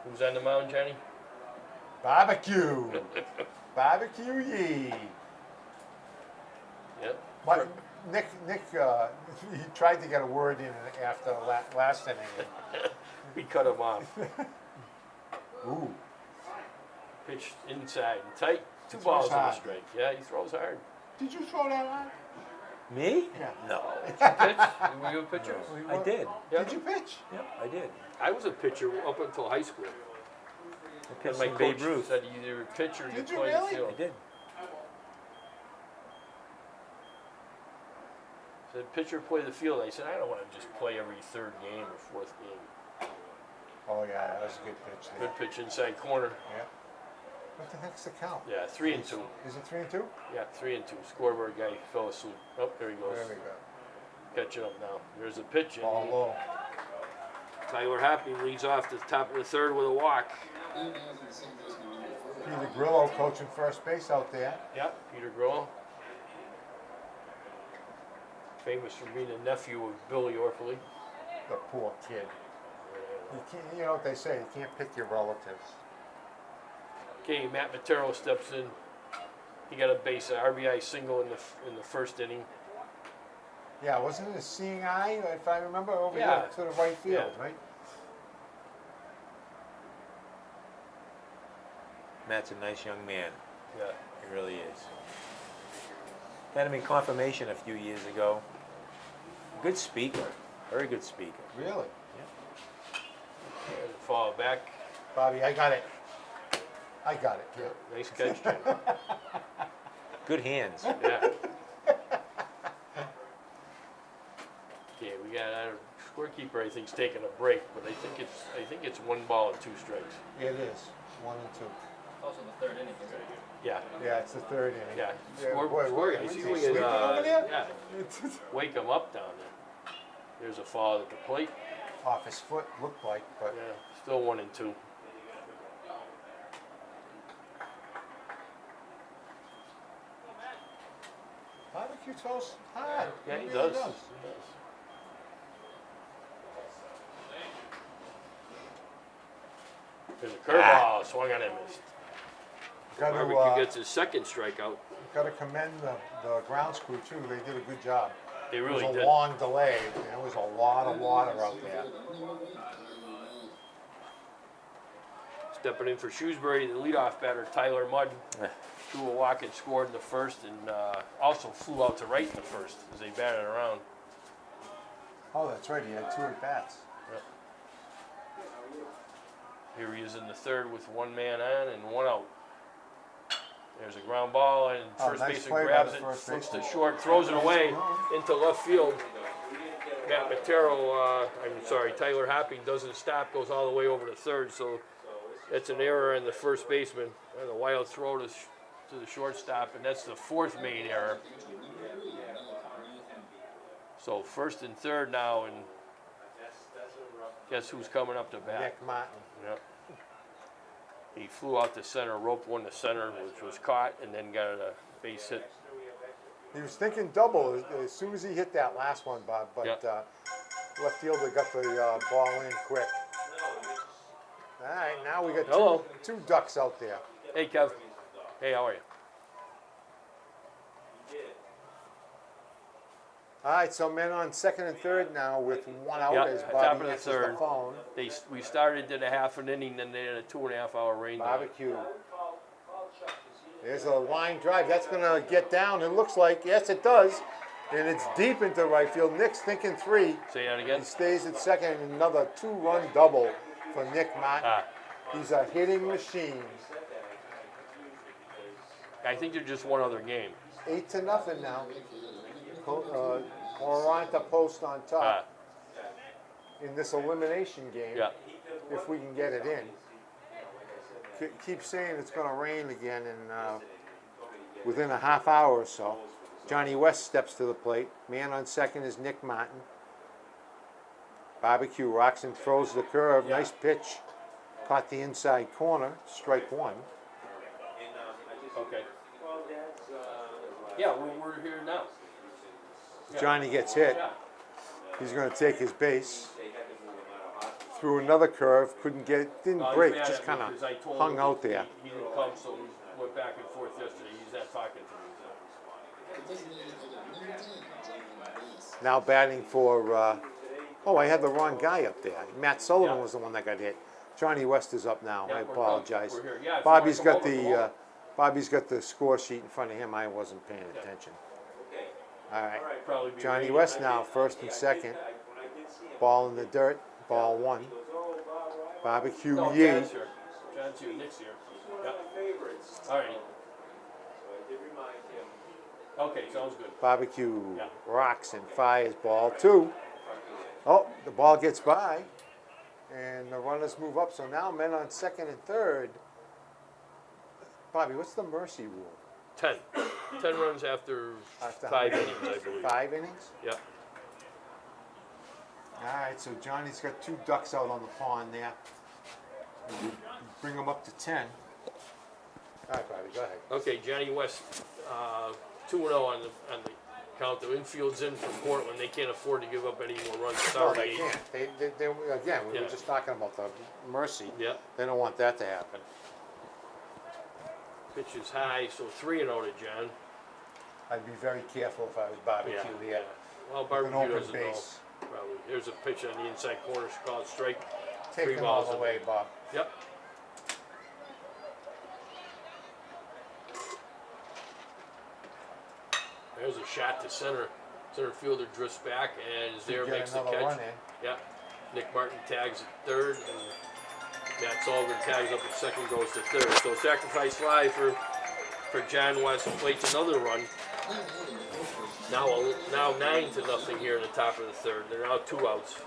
Who's on the mound, Johnny? Barbecue. Barbecue ye. Yep. But Nick, he tried to get a word in after last inning. We cut him off. Ooh, Pitched inside and tight. 2 He balls throws and a hard. strike. Yeah, he throws hard. did you throw that on? Me? Yeah. No. Pitch? Were you a pitcher? I did. Yeah. Did you pitch? Yep, I did. I was a pitcher up until high school. I And pitched my some coach Babe Ruth. said you either pitch or you Did you play really? the field. I did. Said pitcher play the field. I said I don't want to just play every 3rd game or 4th game. Oh yeah, that was a good pitch there. Good pitch inside corner. Yeah. What the heck's the count? Yeah, 3 and 2. Is it 3 and 2? Yeah, 3 and 2. Scoreboard guy fell asleep. Oh, there he goes. There we go. Catch it up now. There's a pitch Ball and low. Tyler Happy leads off the top of the third with a walk. Peter Grillo coaching first base out there. Yep, Peter Grohl. Famous for being a nephew of Billy Orphley. The poor kid. You can't, you know what they say, you can't pick your relatives. Okay, Matt Matero steps in. He got a base, a RBI single in the first inning. Yeah, wasn't it a seeing eye, if I remember, over Yeah. here to the right field, Yeah. right? Matt's a nice young man. Yeah. He really is. Had him in confirmation a few years ago. Good speaker. Very good speaker. Really? Fall back. Bobby, I got it. I got it, yeah. Nice catch, Jim. Good hands. Yeah. Okay, we got our scorekeeper. I think's taking a break, but I think it's 1 ball and 2 strikes. It is, 1 and 2. Also the third inning. Yeah. Yeah, it's the third inning. Yeah. Boy, Score. I what's see he we sleeping over there? Yeah. Wake him up down there. There's a foul at the plate. Off his foot, looked like, but Yeah. Still 1 and 2. barbecue toast hot. Yeah, he It does. really He does. There's a curveball swung on and missed. Barbecue Got gets his second strikeout. to commend the grounds crew too. They did a good job. They It really was a did. long delay. There was a lot of water out there. Stepping in for Shrewsbury, the leadoff batter, Tyler Mudd, threw a walk and scored in the first, and also flew out to right in the first as they batted around. Oh, that's right. He had 2 at bats. Here he is in the third with 1 man on and 1 out. There's a ground ball, and Oh, first nice baseman play by grabs the it, first flips to baseman. short, throws it away into left field. Matt Matero, Tyler Happy doesn't stop, goes all the way over to third, so that's an error in the first baseman. And a wild throw to the shortstop, and that's the 4th main error. So first and third now, and guess who's coming up to bat? Nick Martin. Yep. He flew out to center, roped one to center, which was caught, and then got a base hit. He was thinking double as soon as he hit that last one, Bob. But Yep. left fielder got the ball in quick. All right, now we got Hello. two ducks out there. Hey, Kev. Hey, how are you? All right, so men on second and third now with 1 out Yep, as top Bobby of the answers the third. phone. We started, did a half an inning, then they had a 2.5 hour rain delay. Barbecue. There's a line drive. That's going to get down. It looks like, yes, it does. And it's deep into right field. Nick's thinking 3. Say that again? He stays at second, and another 2-run double for Nick Martin. Ah, He's a hitting machine. I think they're just one other game. 8-0 now. Oranta post on Ah, top in this elimination game. yeah. If we can get it in. Keep saying it's going to rain again in within a half hour or so. Johnny West steps to the plate. Man on second is Nick Martin. Barbecue rocks and throws the curve. Nice pitch. Caught the inside corner. Strike 1. Okay. Yeah, we're here now. Johnny gets hit. Yeah. He's going to take his base. Threw another curve. Couldn't get it. Didn't No, he's break. mad Just at me kind of 'cause I told hung him out there. He didn't come, so we went back and forth yesterday. He's not talking to me. Now batting for, oh, I had the wrong guy up there. Matt Sullivan Yeah. was the one that got hit. Johnny West is up now. Yeah, I we're apologize. we're here. Yeah, if you Bobby's wanna got come over, come the, over. Bobby's got the score sheet in front of him. I wasn't paying attention. All right. Probably be Johnny raining. West now, first and second. Ball in the dirt. Ball 1. Barbecue No, Yee. John's here. John's here. Nick's here. Yep. All right. Okay, sounds good. Barbecue Yeah. rocks and fires ball 2. Oh, the ball gets by. And the runners move up. So now men on second and third. Bobby, what's the mercy rule? 10. 10 runs after After 5 how many? innings, I believe. 5 innings? Yeah. Alright, so Johnny's got 2 ducks out on the pond there. Bring them up to 10. Alright, Bobby, go ahead. Okay, Johnny West, 2-0 on the count. The infield's in for Portland. They can't afford to give up any more runs. It's No, already they 8. can't. They, again, we were Yeah. just talking about the mercy. Yep. They don't want that to happen. Pitch is high, so 3-0 to John. I'd be very careful if I was barbecue here. Well, With an barbecue open doesn't know. base. Probably. There's a pitch on the inside corner. She called strike. Take 3 them all balls the in. way, Bob. Yep. There's a shot to center. Center fielder drifts back and is there, Get makes the another catch. run in. Yep. Nick Martin tags at third, and Matt Sullivan tags up at second, goes to third. So sacrifice fly for John West, plates another run. Now 9-0 here in the top of the third. They're now 2 outs.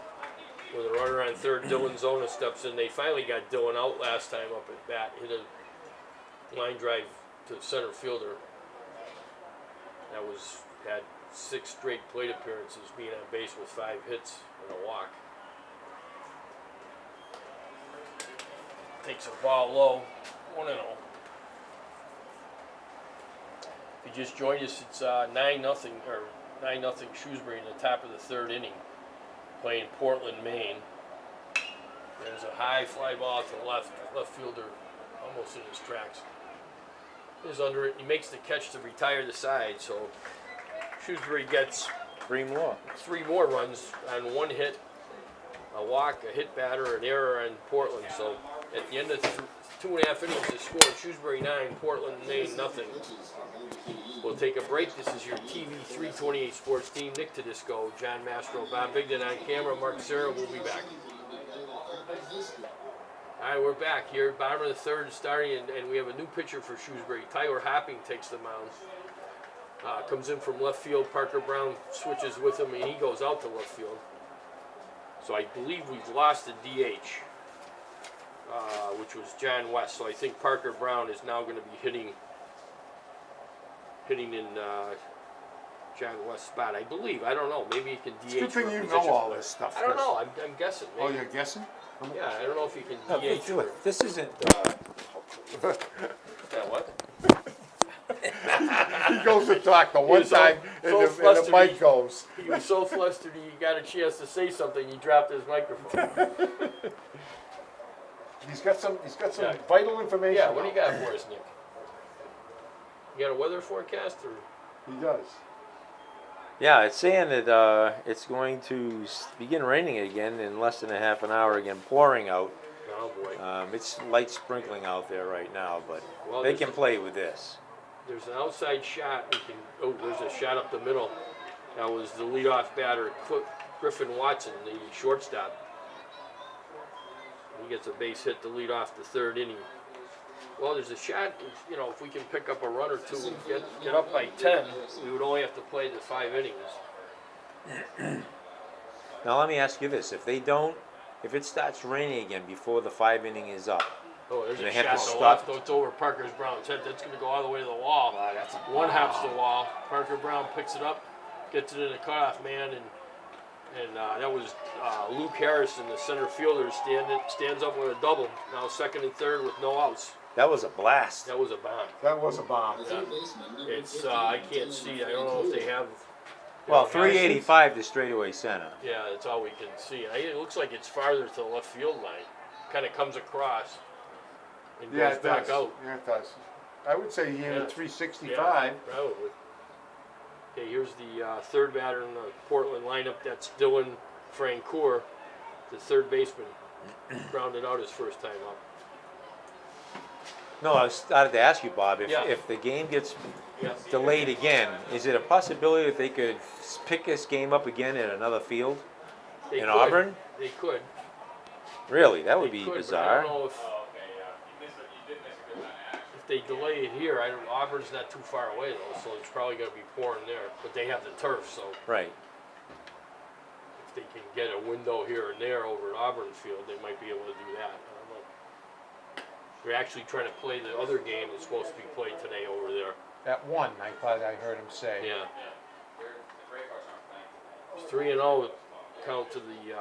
With a runner on third, Dylan Zona steps in. They finally got Dylan out last time up at bat. Hit a line drive to the center fielder. That had 6 straight plate appearances, being on base with 5 hits and a walk. Takes a ball low, 1-0. If you just joined us, it's 9-0 or 9-0 Shrewsbury in the top of the third inning, playing Portland, Maine. There's a high fly ball to the left fielder, almost in his tracks. Is under it. He makes the catch to retire the side, so Shrewsbury gets 3 more. 3 more runs on 1 hit, a walk, a hit batter, an error on Portland. So at the end of 2.5 innings, the score: Shrewsbury 9, Portland, Maine nothing. We'll take a break. This is your TV 328 Sports team. Nick Tedisco, John Mastro, Bob Bigden on camera, Mark Serra. We'll be back. All right, we're back here. Bottom of the third starting, and we have a new pitcher for Shrewsbury. Tyler Hopping takes the mound. Comes in from left field. Parker Brown switches with him, and he goes out to left field. So I believe we've lost a DH, which was John West. So I think Parker Brown is now going to be hitting in John West's spot. I believe. I don't know. Maybe he can DH. It's a good for thing a you position know all player. this stuff. I don't Chris. know. I'm guessing. Oh, Maybe. you're guessing? Yeah, I don't know if he can No, DH. do it. This isn't. Yeah, what? He goes to talk the one was so- time, so and the flustered mic he- goes. He was so flustered he got a chance to say something. He dropped his microphone. He's got some Yeah. vital information. Yeah, what do you got for us, Nick? You got a weather forecast, or? He does. Yeah, it's saying that it's going to begin raining again in less than a half an hour. Again, pouring out. Oh boy. It's light sprinkling out there right now, but Well, they there's can a- play with this. There's an outside shot. There's a shot up the middle. That was the leadoff batter, Griffin Watson, the shortstop. He gets a base hit to lead off the third inning. Well, there's a shot. You know, if we can pick up a run or two and get up by 10, we would only have to play the 5 innings. Now let me ask you this: if it starts raining again before the 5 inning is up, Oh, there's They a have shot to to the stop. left. Oh, it's over Parker's Brown's head. That's going to go all the way to the wall. One hops the wall. Parker Brown picks it up, gets it in the cutoff man, and that was Luke Harrison, the center fielder, stands up with a double. Now second and third with no outs. that was a blast. That was a bomb. That was a bomb. It's I can't see. I don't know if they have. Well, guys- 385 to straightaway center. Yeah, that's all we can see. It looks like it's farther to the left field line. Kind of comes across and Yeah, goes it back does. out. Yeah, it does. I would say he Yeah. had 365. Yeah, probably. Okay, here's the third batter in the Portland lineup. That's Dylan Francoeur, the third baseman. Grounded out his first time up. No, I started to ask you, Bob, Yeah. if the game gets Yeah. delayed again, is it a possibility that they could pick this game up again at another field They in could. Auburn? They could. Really, that would They be could, but I bizarre. don't know if they delay it here. Auburn's not too far away though, so it's probably going to be pouring there. But they have the turf, so Right. if they can get a window here and there over at Auburn Field, they might be able to do that. I don't know. They're actually trying to play the other game that's supposed to be played today over there. At 1, I thought I heard him say. Yeah. It's 3-0 count to the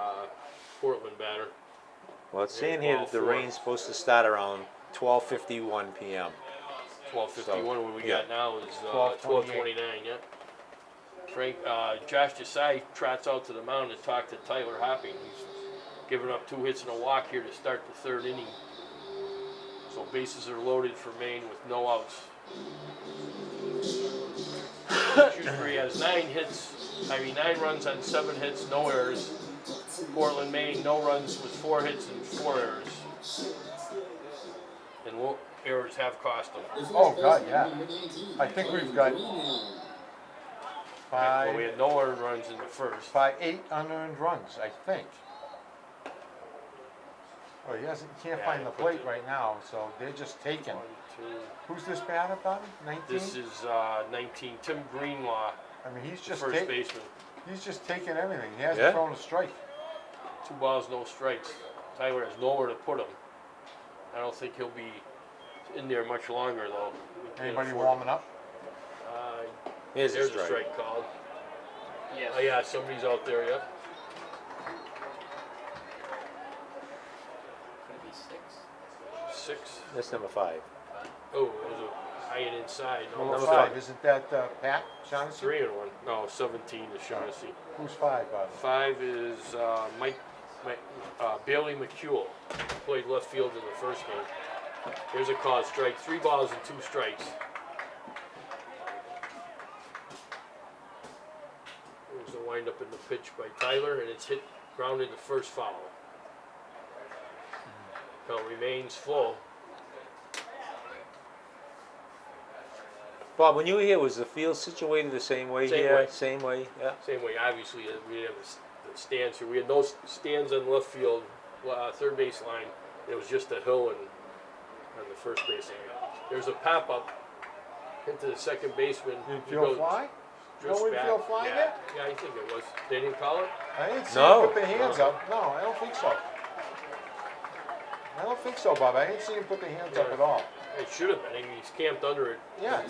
Portland batter. Well, it's saying here that the Ball four. rain's supposed to start around 12:51 p.m. 12:51. What we yeah. got now is 12:28. 12:29. Yep. Frank, Josh Desai trots out to the mound to talk to Tyler Hopping. He's given up 2 hits and a walk here to start the 3rd inning. So bases are loaded for Maine with no outs. Shrewsbury has 9 runs on 7 hits, no errors. Portland, Maine, no runs with 4 hits and 4 errors. And errors have cost them. Oh, God, yeah. I think we've got Well, we had no earned runs in the first. 8 unearned runs, I think. Oh, he can't Yeah, find I the put plate the- right now, so they're just taking. 1, 2. Who's this batter, Bobby? 19? This is 19. Tim Greenlaw, I mean, he's the just first baseman. he's just taking everything. He hasn't Yeah? thrown a strike. 2 balls, no strikes. Tyler has nowhere to put him. I don't think he'll be in there much longer, though. We can't Anybody afford- warming up? Here's There's a a strike. strike called. Yes. Oh yeah, somebody's out there, yeah. Could it be 6? 6. That's number 5. Oh, there's a high and inside. No, Number number 5, five. isn't that Pat Shaughnessy? 3 and 1. No, 17 is Shaughnessy. Who's 5, Bobby? 5 is Bailey McCule. Played left field in the first game. There's a called strike. 3 balls and 2 strikes. There's a windup in the pitch by Tyler, and it's hit grounded to first foul. Count remains full. Bob, when you were here, was the field situated the same way Same here? way. Same way, yeah. Same way, obviously, we didn't have the stands here. We had no stands on left field, third base line. It was just a hill and on the first base line. There's a pop up into the second baseman. He Infield goes fly? just No back. infield fly yeah. there? Yeah, I think it was. They didn't call it? I didn't see No. him put the hands No. up. No, I don't think so. I don't think so, Bob. I didn't see him put the hands up Yeah. at all. It should have been. He's camped under it. Yeah.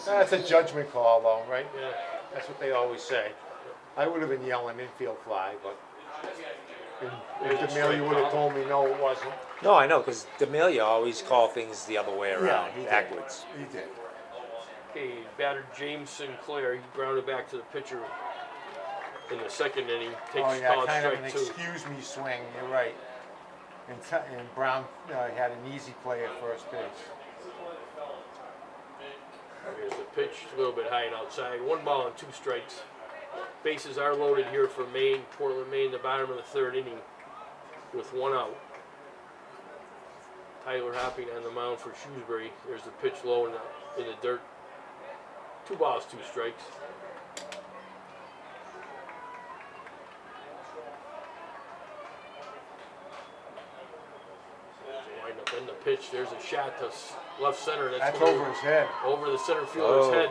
That's a judgment call, though, right? Yeah. That's what they always say. I would have been yelling infield fly, but There's a if strike D'Amelio would have call. told me no, it wasn't. No, I know, because D'Amelio always call things the other way around, he did. backwards. He did. Okay, batter James Sinclair. He grounded back to the pitcher in the second inning. Takes Oh, yeah, called kind of an strike 2. excuse me swing. You're right. And Brown had an easy play at first base. Here's the pitch, a little bit high and outside. 1 ball and 2 strikes. Bases are loaded here for Maine, Portland, Maine, the bottom of the 3rd inning with 1 out. Tyler Hopping on the mound for Shrewsbury. There's the pitch low in the dirt. 2 balls, 2 strikes. Wind up in the pitch. There's a shot to left center. That's where- over his head. over the center fielder's Oh. head.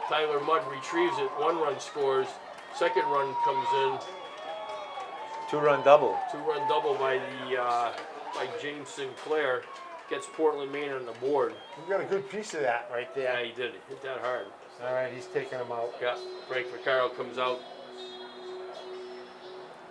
Tyler Mudd retrieves it. 1 run scores. Second run comes in. 2-run double. 2-run double by James Sinclair. Gets Portland, Maine on the board. We got a good piece of that right Yeah, there. he did. Hit that hard. All right, he's taking him out. Yeah, Frank Vaccaro comes out.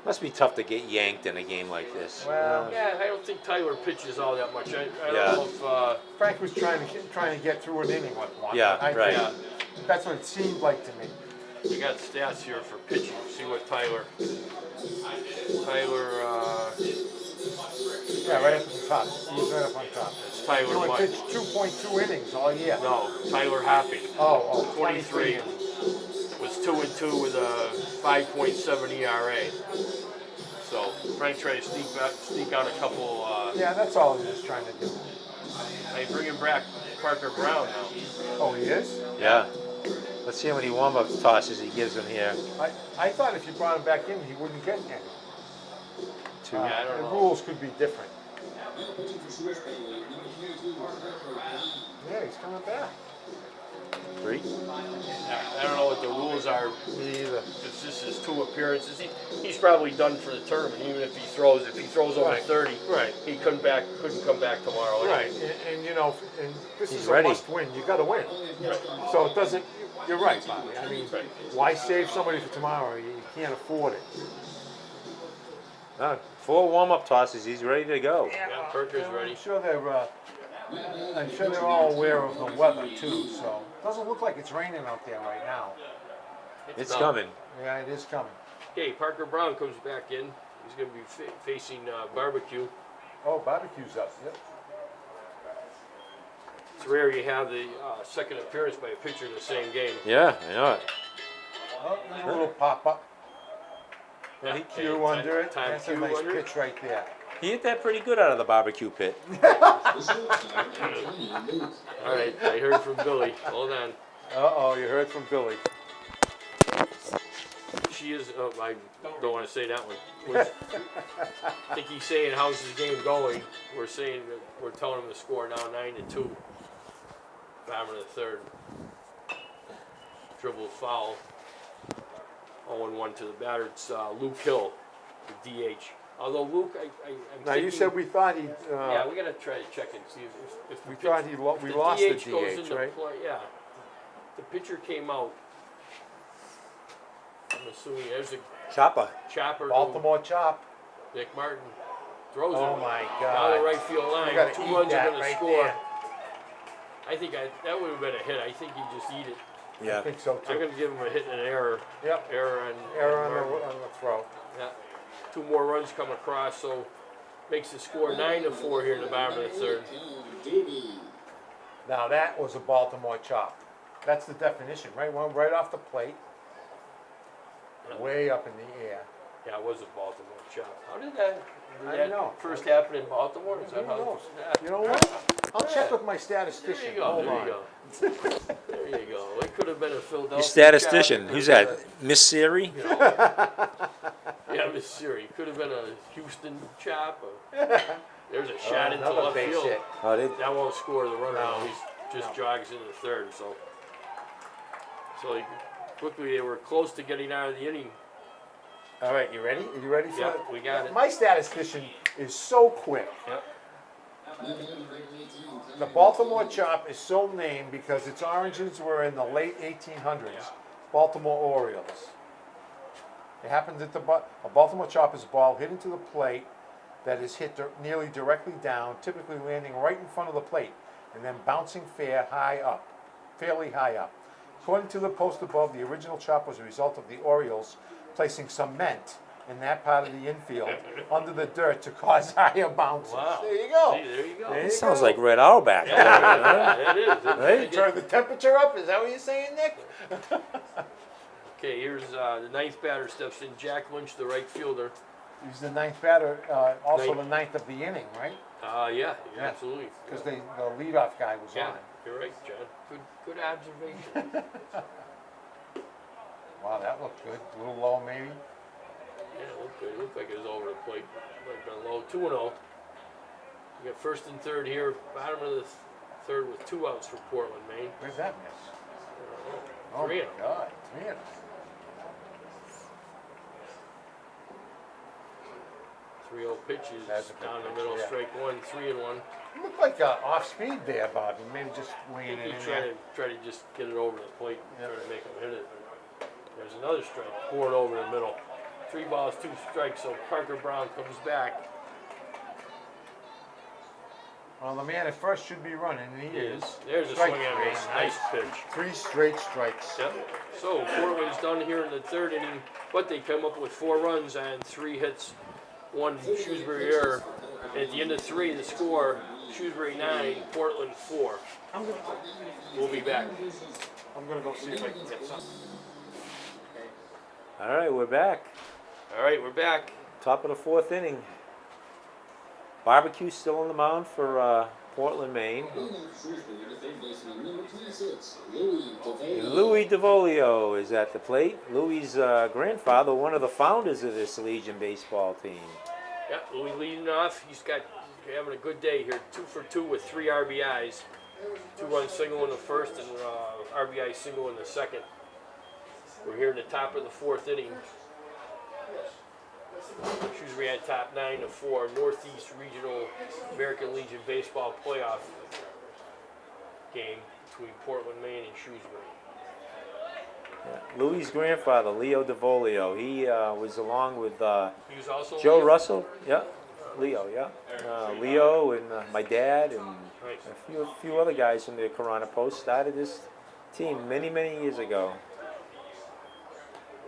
Must be tough to get yanked in a game like this. Well, Yeah, I don't think Tyler pitches all that much. I don't Yeah. know if Frank was trying to get through an inning with one. Yeah, I right. think that's what it seemed like to me. we got stats here for pitching. See what Tyler. Yeah, right up at the top. He's right up on top. It's He Tyler only Mudd. pitched 2.2 innings all year. No, Tyler Hopping. Oh, 23 was 2-2 with a 5.7 ERA. So Frank tried to sneak out a couple. Yeah, that's all he was trying to do. They bringing back Parker Brown now. Oh, he is? Yeah. Let's see how many warm-up tosses he gives him here. I thought if you brought him back in, he wouldn't get any. Yeah, I don't The know. rules could be different. Yeah, he's coming back. 3? I don't know what the rules are. Me either. It's just his 2 appearances. He's probably done for the tournament. Even if he throws over Right. 30, Right. he couldn't come back tomorrow. Right, and you know, and this He's is ready. a must win. You got to win. So it doesn't. You're right, Bobby. I mean, why save somebody for tomorrow? You can't afford it. 4 warm-up tosses. He's ready to go. Yeah, Parker's ready. I'm sure they're all aware of the weather too. So it doesn't look like it's raining out there right now. It's coming. Yeah, it is coming. Okay, Parker Brown comes back in. He's going to be facing Barbecue. Oh, barbecue's up. Yep. It's rare you have the second appearance by a pitcher in the same game. Yeah, I know it. Oh, there's a little pop up. Yeah, He okay, Q under it. time That's a Q nice under it. pitch right there. He hit that pretty good out of the barbecue pit. All right, I heard from Billy. Hold on. Uh-oh, you heard from Billy. She is. Oh, I don't want to say that one. I think he's saying how's his game going. We're saying that we're telling him the score now 9-2. Bottom of the third. Dribble foul. 0-1 to the batter. It's Luke Hill, the DH. Although Luke, I'm Now thinking, you said we thought he. yeah, we gotta try to check and see if we the thought pitch- we the lost the DH goes DH, into right? play. Yeah, the pitcher came out. I'm assuming there's a Chopper. chopper. to Baltimore chop. Nick Martin throws Oh it my down God. the right field line. You gotta 2 eat runs that are gonna right score. there. I think that would have been a hit. I think he just eat it. I Yeah. think so I'm too. gonna give him a hit and an error. Yep. Error on Error on Martin. the throw. Yeah. 2 more runs come across, so makes the score 9-4 here in the bottom of the third. Now that was a Baltimore chop. That's the definition, right? One right off the plate, way up in the air. Yeah, it was a Baltimore chop. How did that? I that know. First happen in Baltimore? Is that Who how? knows? Yeah. You know what? I'll check Yeah. with my There statistician. you go. Hold There on. you go. There you go. It could have been a Philadelphia. Your statistician. chop. It Who's could have that? Miss Siri? been a, you know, yeah, Miss Siri. Could have been a Houston chop. There's a shot into Another left base field. hit. Oh, That won't score the runner. No. No. He's just jogs into the third. So quickly they were close to getting out of the inning. All right, you ready? Are you ready for Yeah, it? we got it. My statistician is so quick. Yep. The Baltimore chop is so named because its origins were in the late 1800s, Baltimore Orioles. It happens at a Baltimore chop is a ball hit into the plate that is hit nearly directly down, typically landing right in front of the plate, and then bouncing fairly high up. According to the post above, the original chop was a result of the Orioles placing cement in that part of the infield under the dirt to cause higher bounces. Wow. There you go. See, there you go. There you Sounds go. like Red Auerbach. Yeah, it is. Right? Turn the temperature up, is that what you're saying, Nick? Okay, here's the ninth batter steps in. Jack Lynch, the right fielder. He's the ninth batter, also Ninth. the ninth of the inning, right? Yeah, Yeah. absolutely. Because the leadoff guy was Yeah, on. you're right, John. Good observation. Wow, that looked good. A little low, maybe. Yeah, it looked good. It looked like it was over the plate. Might have been low. 2-0. We got first and third here. Bottom of the third with 2 outs for Portland, Maine. Where's that miss? Oh Three my of 'em. God, man. 3-0 pitches That's a good down the pitch, middle. yeah. Strike 1, 3-1. It looked like off speed there, Bobby. Maybe just I laying think it he in tried there. to just get it over the plate, Yeah. try to make him hit it. There's another strike, poured over the middle. 3 balls, 2 strikes, so Parker Brown comes back. Well, the man at first should be running, and he is. There's a Strike swing and a three. miss. Nice pitch. 3 straight strikes. Yep. So Portland's done here in the third inning, but they come up with 4 runs and 3 hits, 1 Shrewsbury error. And at the end of 3, the score: Shrewsbury 9, Portland 4. We'll be back. I'm gonna go see if I can get some. All right, we're back. All right, we're back. Top of the 4th inning. Barbecue still on the mound for Portland, Maine. Louis DeVolio is at the plate. Louis' grandfather, one of the founders of this Legion baseball team. Yep, Louis leading off. He's having a good day here. 2 for 2 with 3 RBIs. 2-run single in the first and RBI single in the second. We're here in the top of the 4th inning. Shrewsbury at top 9-4. Northeast Regional American Legion Baseball playoff game between Portland, Maine and Shrewsbury. Louis' grandfather, Leo DeVolio. He was along with He was also Joe Leo? Russell. Yeah, Leo. Yeah, Leo and my dad and Nice. a few other guys from the Corona Post started this team many years ago.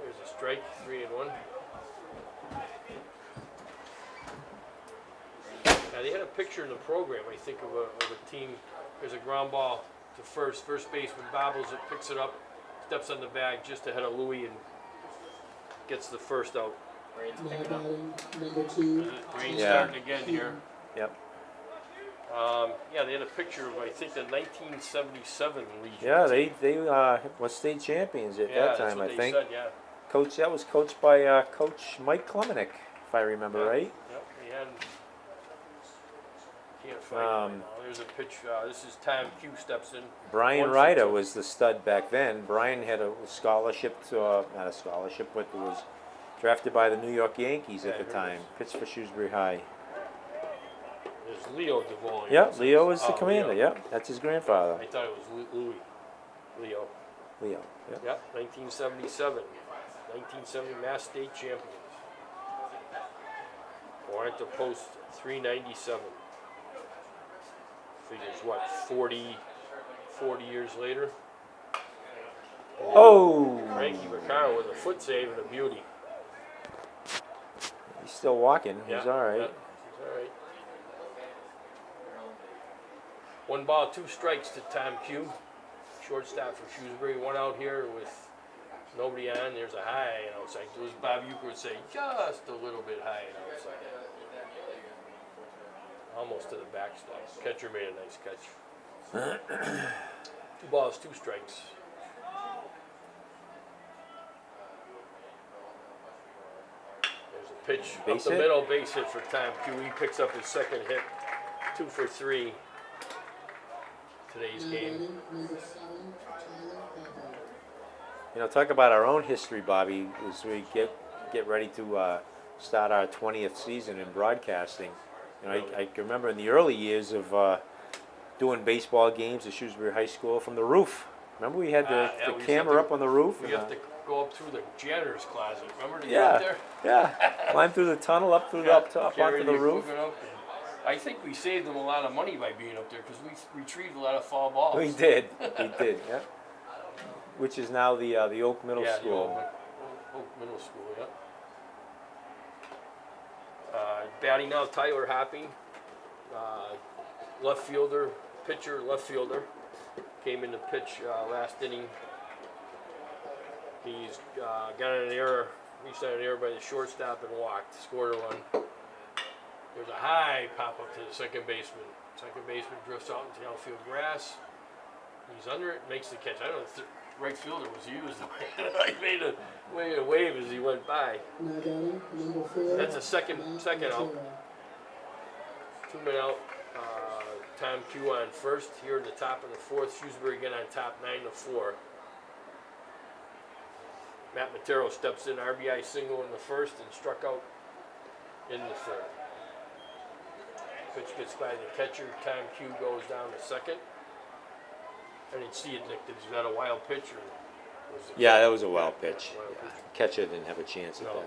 There's a strike, 3-1. Now they had a picture in the program, I think, of a team. There's a ground ball to first. First baseman bobbles it, picks it up, steps on the bag just ahead of Louis and gets the first out. Rain's Now picking up. batting number 2. Rain Yeah. starting again here. Yep. Yeah, they had a picture of, I think, the 1977 Legion. Yeah, team. they were state champions at Yeah, that that's time, what I they think. said, yeah. That was coached by Coach Mike Klemenick, if I remember Yeah. right. Yep, he had. Can't find it right Um, now. There's a pitch. This is Tom Q steps in. Brian 1 for Ryder 2. was the stud back then. Brian had a scholarship to, not a scholarship, but was drafted by the New York Yankees Yeah, at the I heard time. Pitched for Shrewsbury High. There's Leo DeVolio. Yeah, Leo is the Oh, commander. Leo. Yeah, that's his grandfather. I thought it was Louis. Leo. Leo. Yeah. Yep, 1977. 1970 Mass State champions. Toronto Post 397. Figures what, 40 years later? Oh, Frankie Vaccaro with a foot save and a beauty. he's still walking. He's Yeah, all right. yeah, he's all right. 1 ball, 2 strikes to Tom Q. Shortstop for Shrewsbury. 1 out here with nobody on. There's a high and outside. It was Bob Euchre would say just a little bit high and outside. Almost to the backstop. Catcher made a nice catch. 2 balls, 2 strikes. There's a pitch up Base the hit? middle, base hit for Tom Q. He picks up his second hit. 2 for 3. Today's Now game. batting number 7, Tyler Pepper. You know, talk about our own history, Bobby, as we get ready to start our 20th season in broadcasting. You know, I can remember in the early years of doing baseball games at Shrewsbury High School from the roof. Remember we had Yeah, the we used to camera have up on the roof? We and, have to go up through the janitor's closet. Remember to get Yeah. up there? Yeah, climb through the tunnel, up through the up top Carry onto the roof. equipment up. I think we saved them a lot of money by being up there because we retrieved a lot of foul balls. We did, yeah. Which is now the Oak Middle Yeah, School. the Oak Middle School, yeah. Batting now, Tyler Hopping, left fielder, pitcher, left fielder. Came in to pitch last inning. He's got an error, reached on an error by the shortstop and walked, scored a run. There's a high pop up to the second baseman. Second baseman drifts out into the outfield grass. He's under it, makes the catch. I don't know if the right fielder was used. I made a wave as he went by. Now batting number 4. That's a second Matt out. Matera. 2 men out. Tom Q on first here in the top of the 4th. Shrewsbury again on top, 9-4. Matt Matero steps in, RBI single in the 1st and struck out in the 3rd. Pitch gets by the catcher. Tom Q goes down to 2nd. I didn't see it, Nick. Did you got a wild pitch or was it? Yeah, that was a wild pitch. Wild Yeah. pitch. Catcher didn't have a chance at No. that.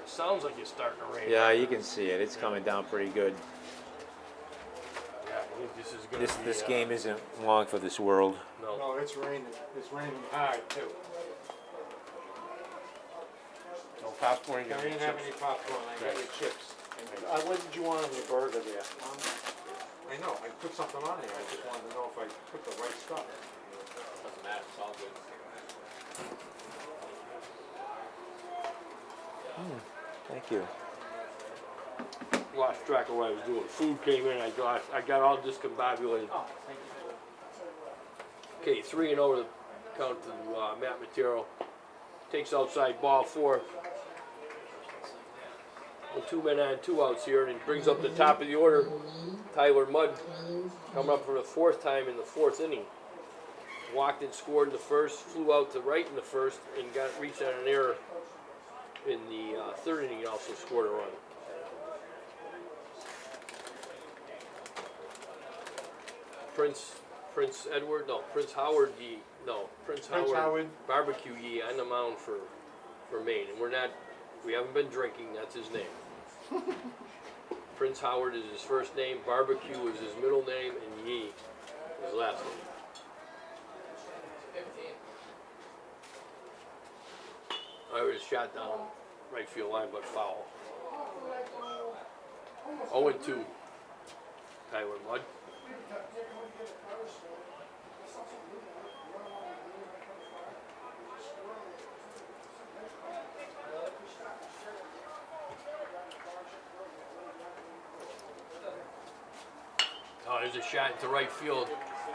Sounds like it's starting to rain. Yeah, you can see it. It's coming down pretty good. Yeah, I think this is gonna be. This game isn't long for this world. No. No, it's raining hard too. No popcorn. I didn't have any popcorn, I got your chips. What did you want on your burger there? I know, I put something on there, I just wanted to know if I put the right stuff. Doesn't matter, it's all good. Thank you. Lost track of what I was doing. Food came in. I got all discombobulated. Oh, thank you. Okay, 3-0 to count to Matt Matero. Takes outside ball 4. Well, 2 men on, 2 outs here, and he brings up the top of the order. Tyler Mudd coming up for the 4th time in the 4th inning. Walked and scored in the 1st, flew out to right in the 1st, and reached on an error in the 3rd inning. He also scored a run. Prince Edward, no, Prince Howard Yee, no, Prince Howard Barbecue Yee on the mound for Maine, and we haven't been drinking. That's his name. Prince Howard is his first name, Barbecue is his middle name, and Yee his last name. I was shot down right field line, but foul. 0-2. Tyler Mudd. Oh, there's a shot into right field.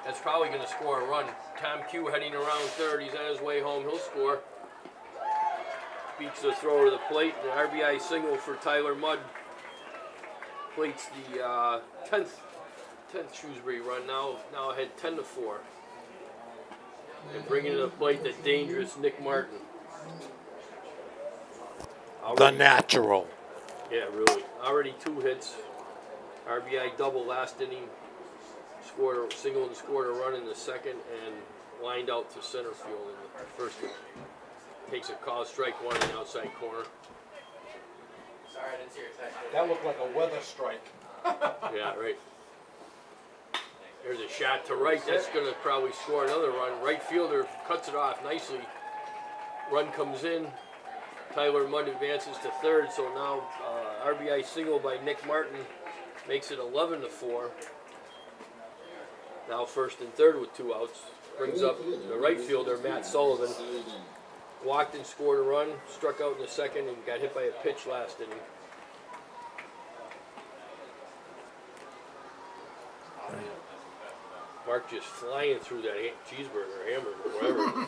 That's probably going to score a run. Tom Q heading around third. He's on his way home. He'll score. Beats the thrower to the plate. An RBI single for Tyler Mudd. Plates the 10th Shrewsbury run. Now ahead 10-4. And bringing to the plate the dangerous Nick Martin. Already, natural. yeah, really. Already 2 hits. RBI double last inning. Scored a single and scored a run in the second, and lined out to center field in the first inning. Takes a call, strike one in the outside corner. Sorry, I didn't see your text. That looked like a weather strike. Yeah, right. There's a shot to right. That's going to probably score another run. Right fielder cuts it off nicely. Run comes in. Tyler Mudd advances to third. So now RBI single by Nick Martin makes it 11-4. Now first and third with 2 outs. Brings up the right fielder, Matt Sullivan. Walked and scored a run. Struck out in the second and got hit by a pitch last inning. Mark just flying through that cheeseburger, hamburger, whatever.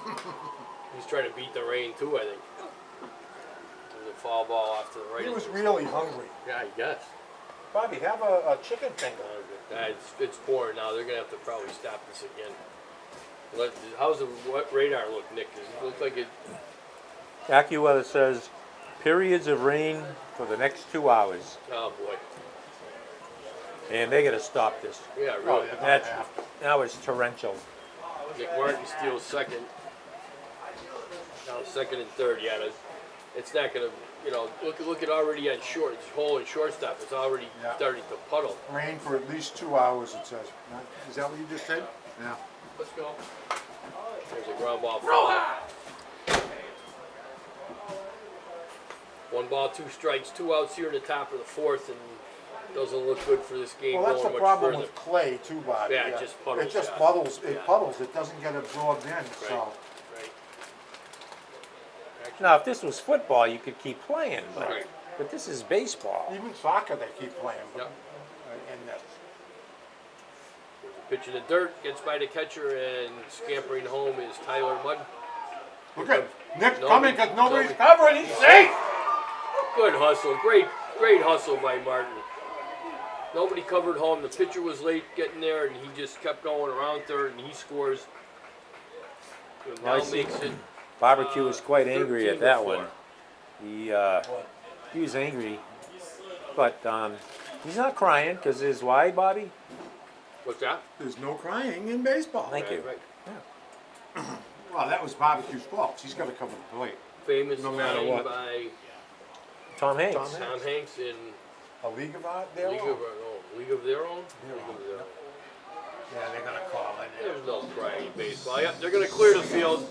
He's trying to beat the rain too, I think. There's a foul ball off to the right. He was really hungry. Yeah, I guess. Bobby, have a chicken finger. It's pouring now. They're gonna have to probably stop this again. How's the radar look, Nick? Does it look like it? AccuWeather says periods of rain for the next 2 hours, Oh boy. and they got to stop this. Yeah, really. Now it's torrential. Nick Martin steals second. Now second and third. Yeah, it's not gonna. Look at already on short. It's hole in shortstop. It's already starting to puddle. Rain for at least 2 hours, it says. Is that what you just said? Yeah. Let's go. There's a ground ball foul. 1 ball, 2 strikes, 2 outs here at the top of the fourth, and doesn't look good for this game Well, that's the going much problem further. with clay too, Bobby. Yeah, it just puddles, It just yeah. puddles. It Yeah. puddles. It doesn't get absorbed in. So Right. Now, if this was football, you could keep playing, Right. but this is baseball. even soccer, they keep playing. Yep. And that's There's a pitch in the dirt, gets by the catcher, and scampering home is Tyler Mudd. look at Nick's Nobody- coming because nobody's nobody- covering. He's safe. Good hustle, great hustle by Martin. Nobody covered home. The pitcher was late getting there, and he just kept going around third, and he scores. And Well, I now see. makes it. Barbecue was quite angry at that 13-4. one. He was angry, but he's not crying because his why, Bobby? What's that? There's no crying in baseball. Thank you. Right. Well, that was Barbecue's fault. He's got to cover the plate. Famous No matter line what. by Tom Hanks. Tom Tom Hanks in A League of Their League Own. of Their Own. League of Their Own. Yeah, they're gonna call it. There's no crying in baseball. Yep, they're going to clear the field.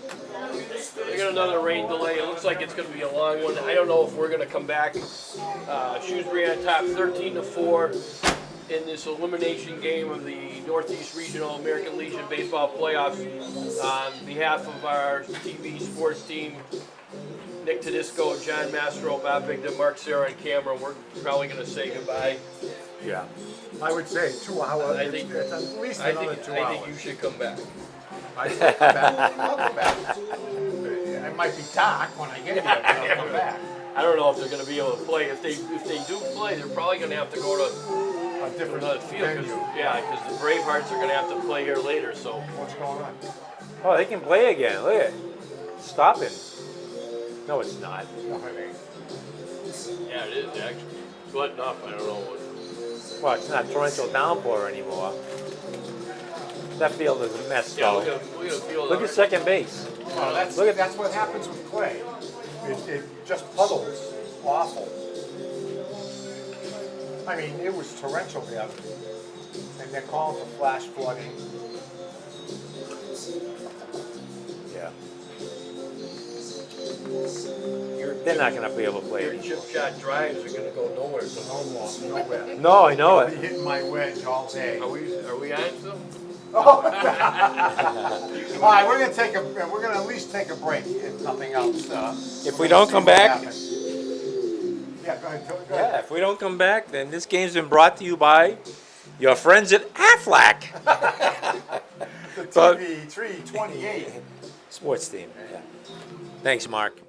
They got another rain delay. It looks like it's going to be a long one. I don't know if we're going to come back. Shrewsbury on top, 13-4 in this elimination game of the Northeast Regional American Legion Baseball Playoffs. On behalf of our TV sports team, Nick Tedisco, John Mastro, Bob Bigden, Mark Serra, and Cameron, we're probably going to say goodbye. Yeah. I would say 2 hours. I think- it's at least I another think 2 I hours. think you should come back. I should come back. I'll come back. It might be dark when I get here, but I'll come back. I don't know if they're going to be able to play. If they do play, they're probably going to have to go to A different another field. venue. Because the Bravehearts are going to have to play here later. So What's going on? Oh, they can play again. Look at it. Stopping. No, it's not. No, it ain't. yeah, it is actually. It's letting up. I don't know what. Well, it's not torrential downpour anymore. That field is a mess, Yeah, though. we're gonna field Look on at it. second base. Well, that's what happens with clay. It just puddles awful. I mean, it was torrential the other day. And they're calling for flash flooding. Yeah. They're not gonna be able to play Your it. chip shot drives are gonna go nowhere, so Nowhere. No, I know I'll be it. hitting my wedge all day. are we on still? All right, we're gonna at least take a break, if nothing else. If we don't come back, Yeah, go ahead, go ahead. yeah, if we don't come back, then this game's been brought to you by your friends at Aflac The But- TV 328. Sports Team. Yeah. Thanks, Mark.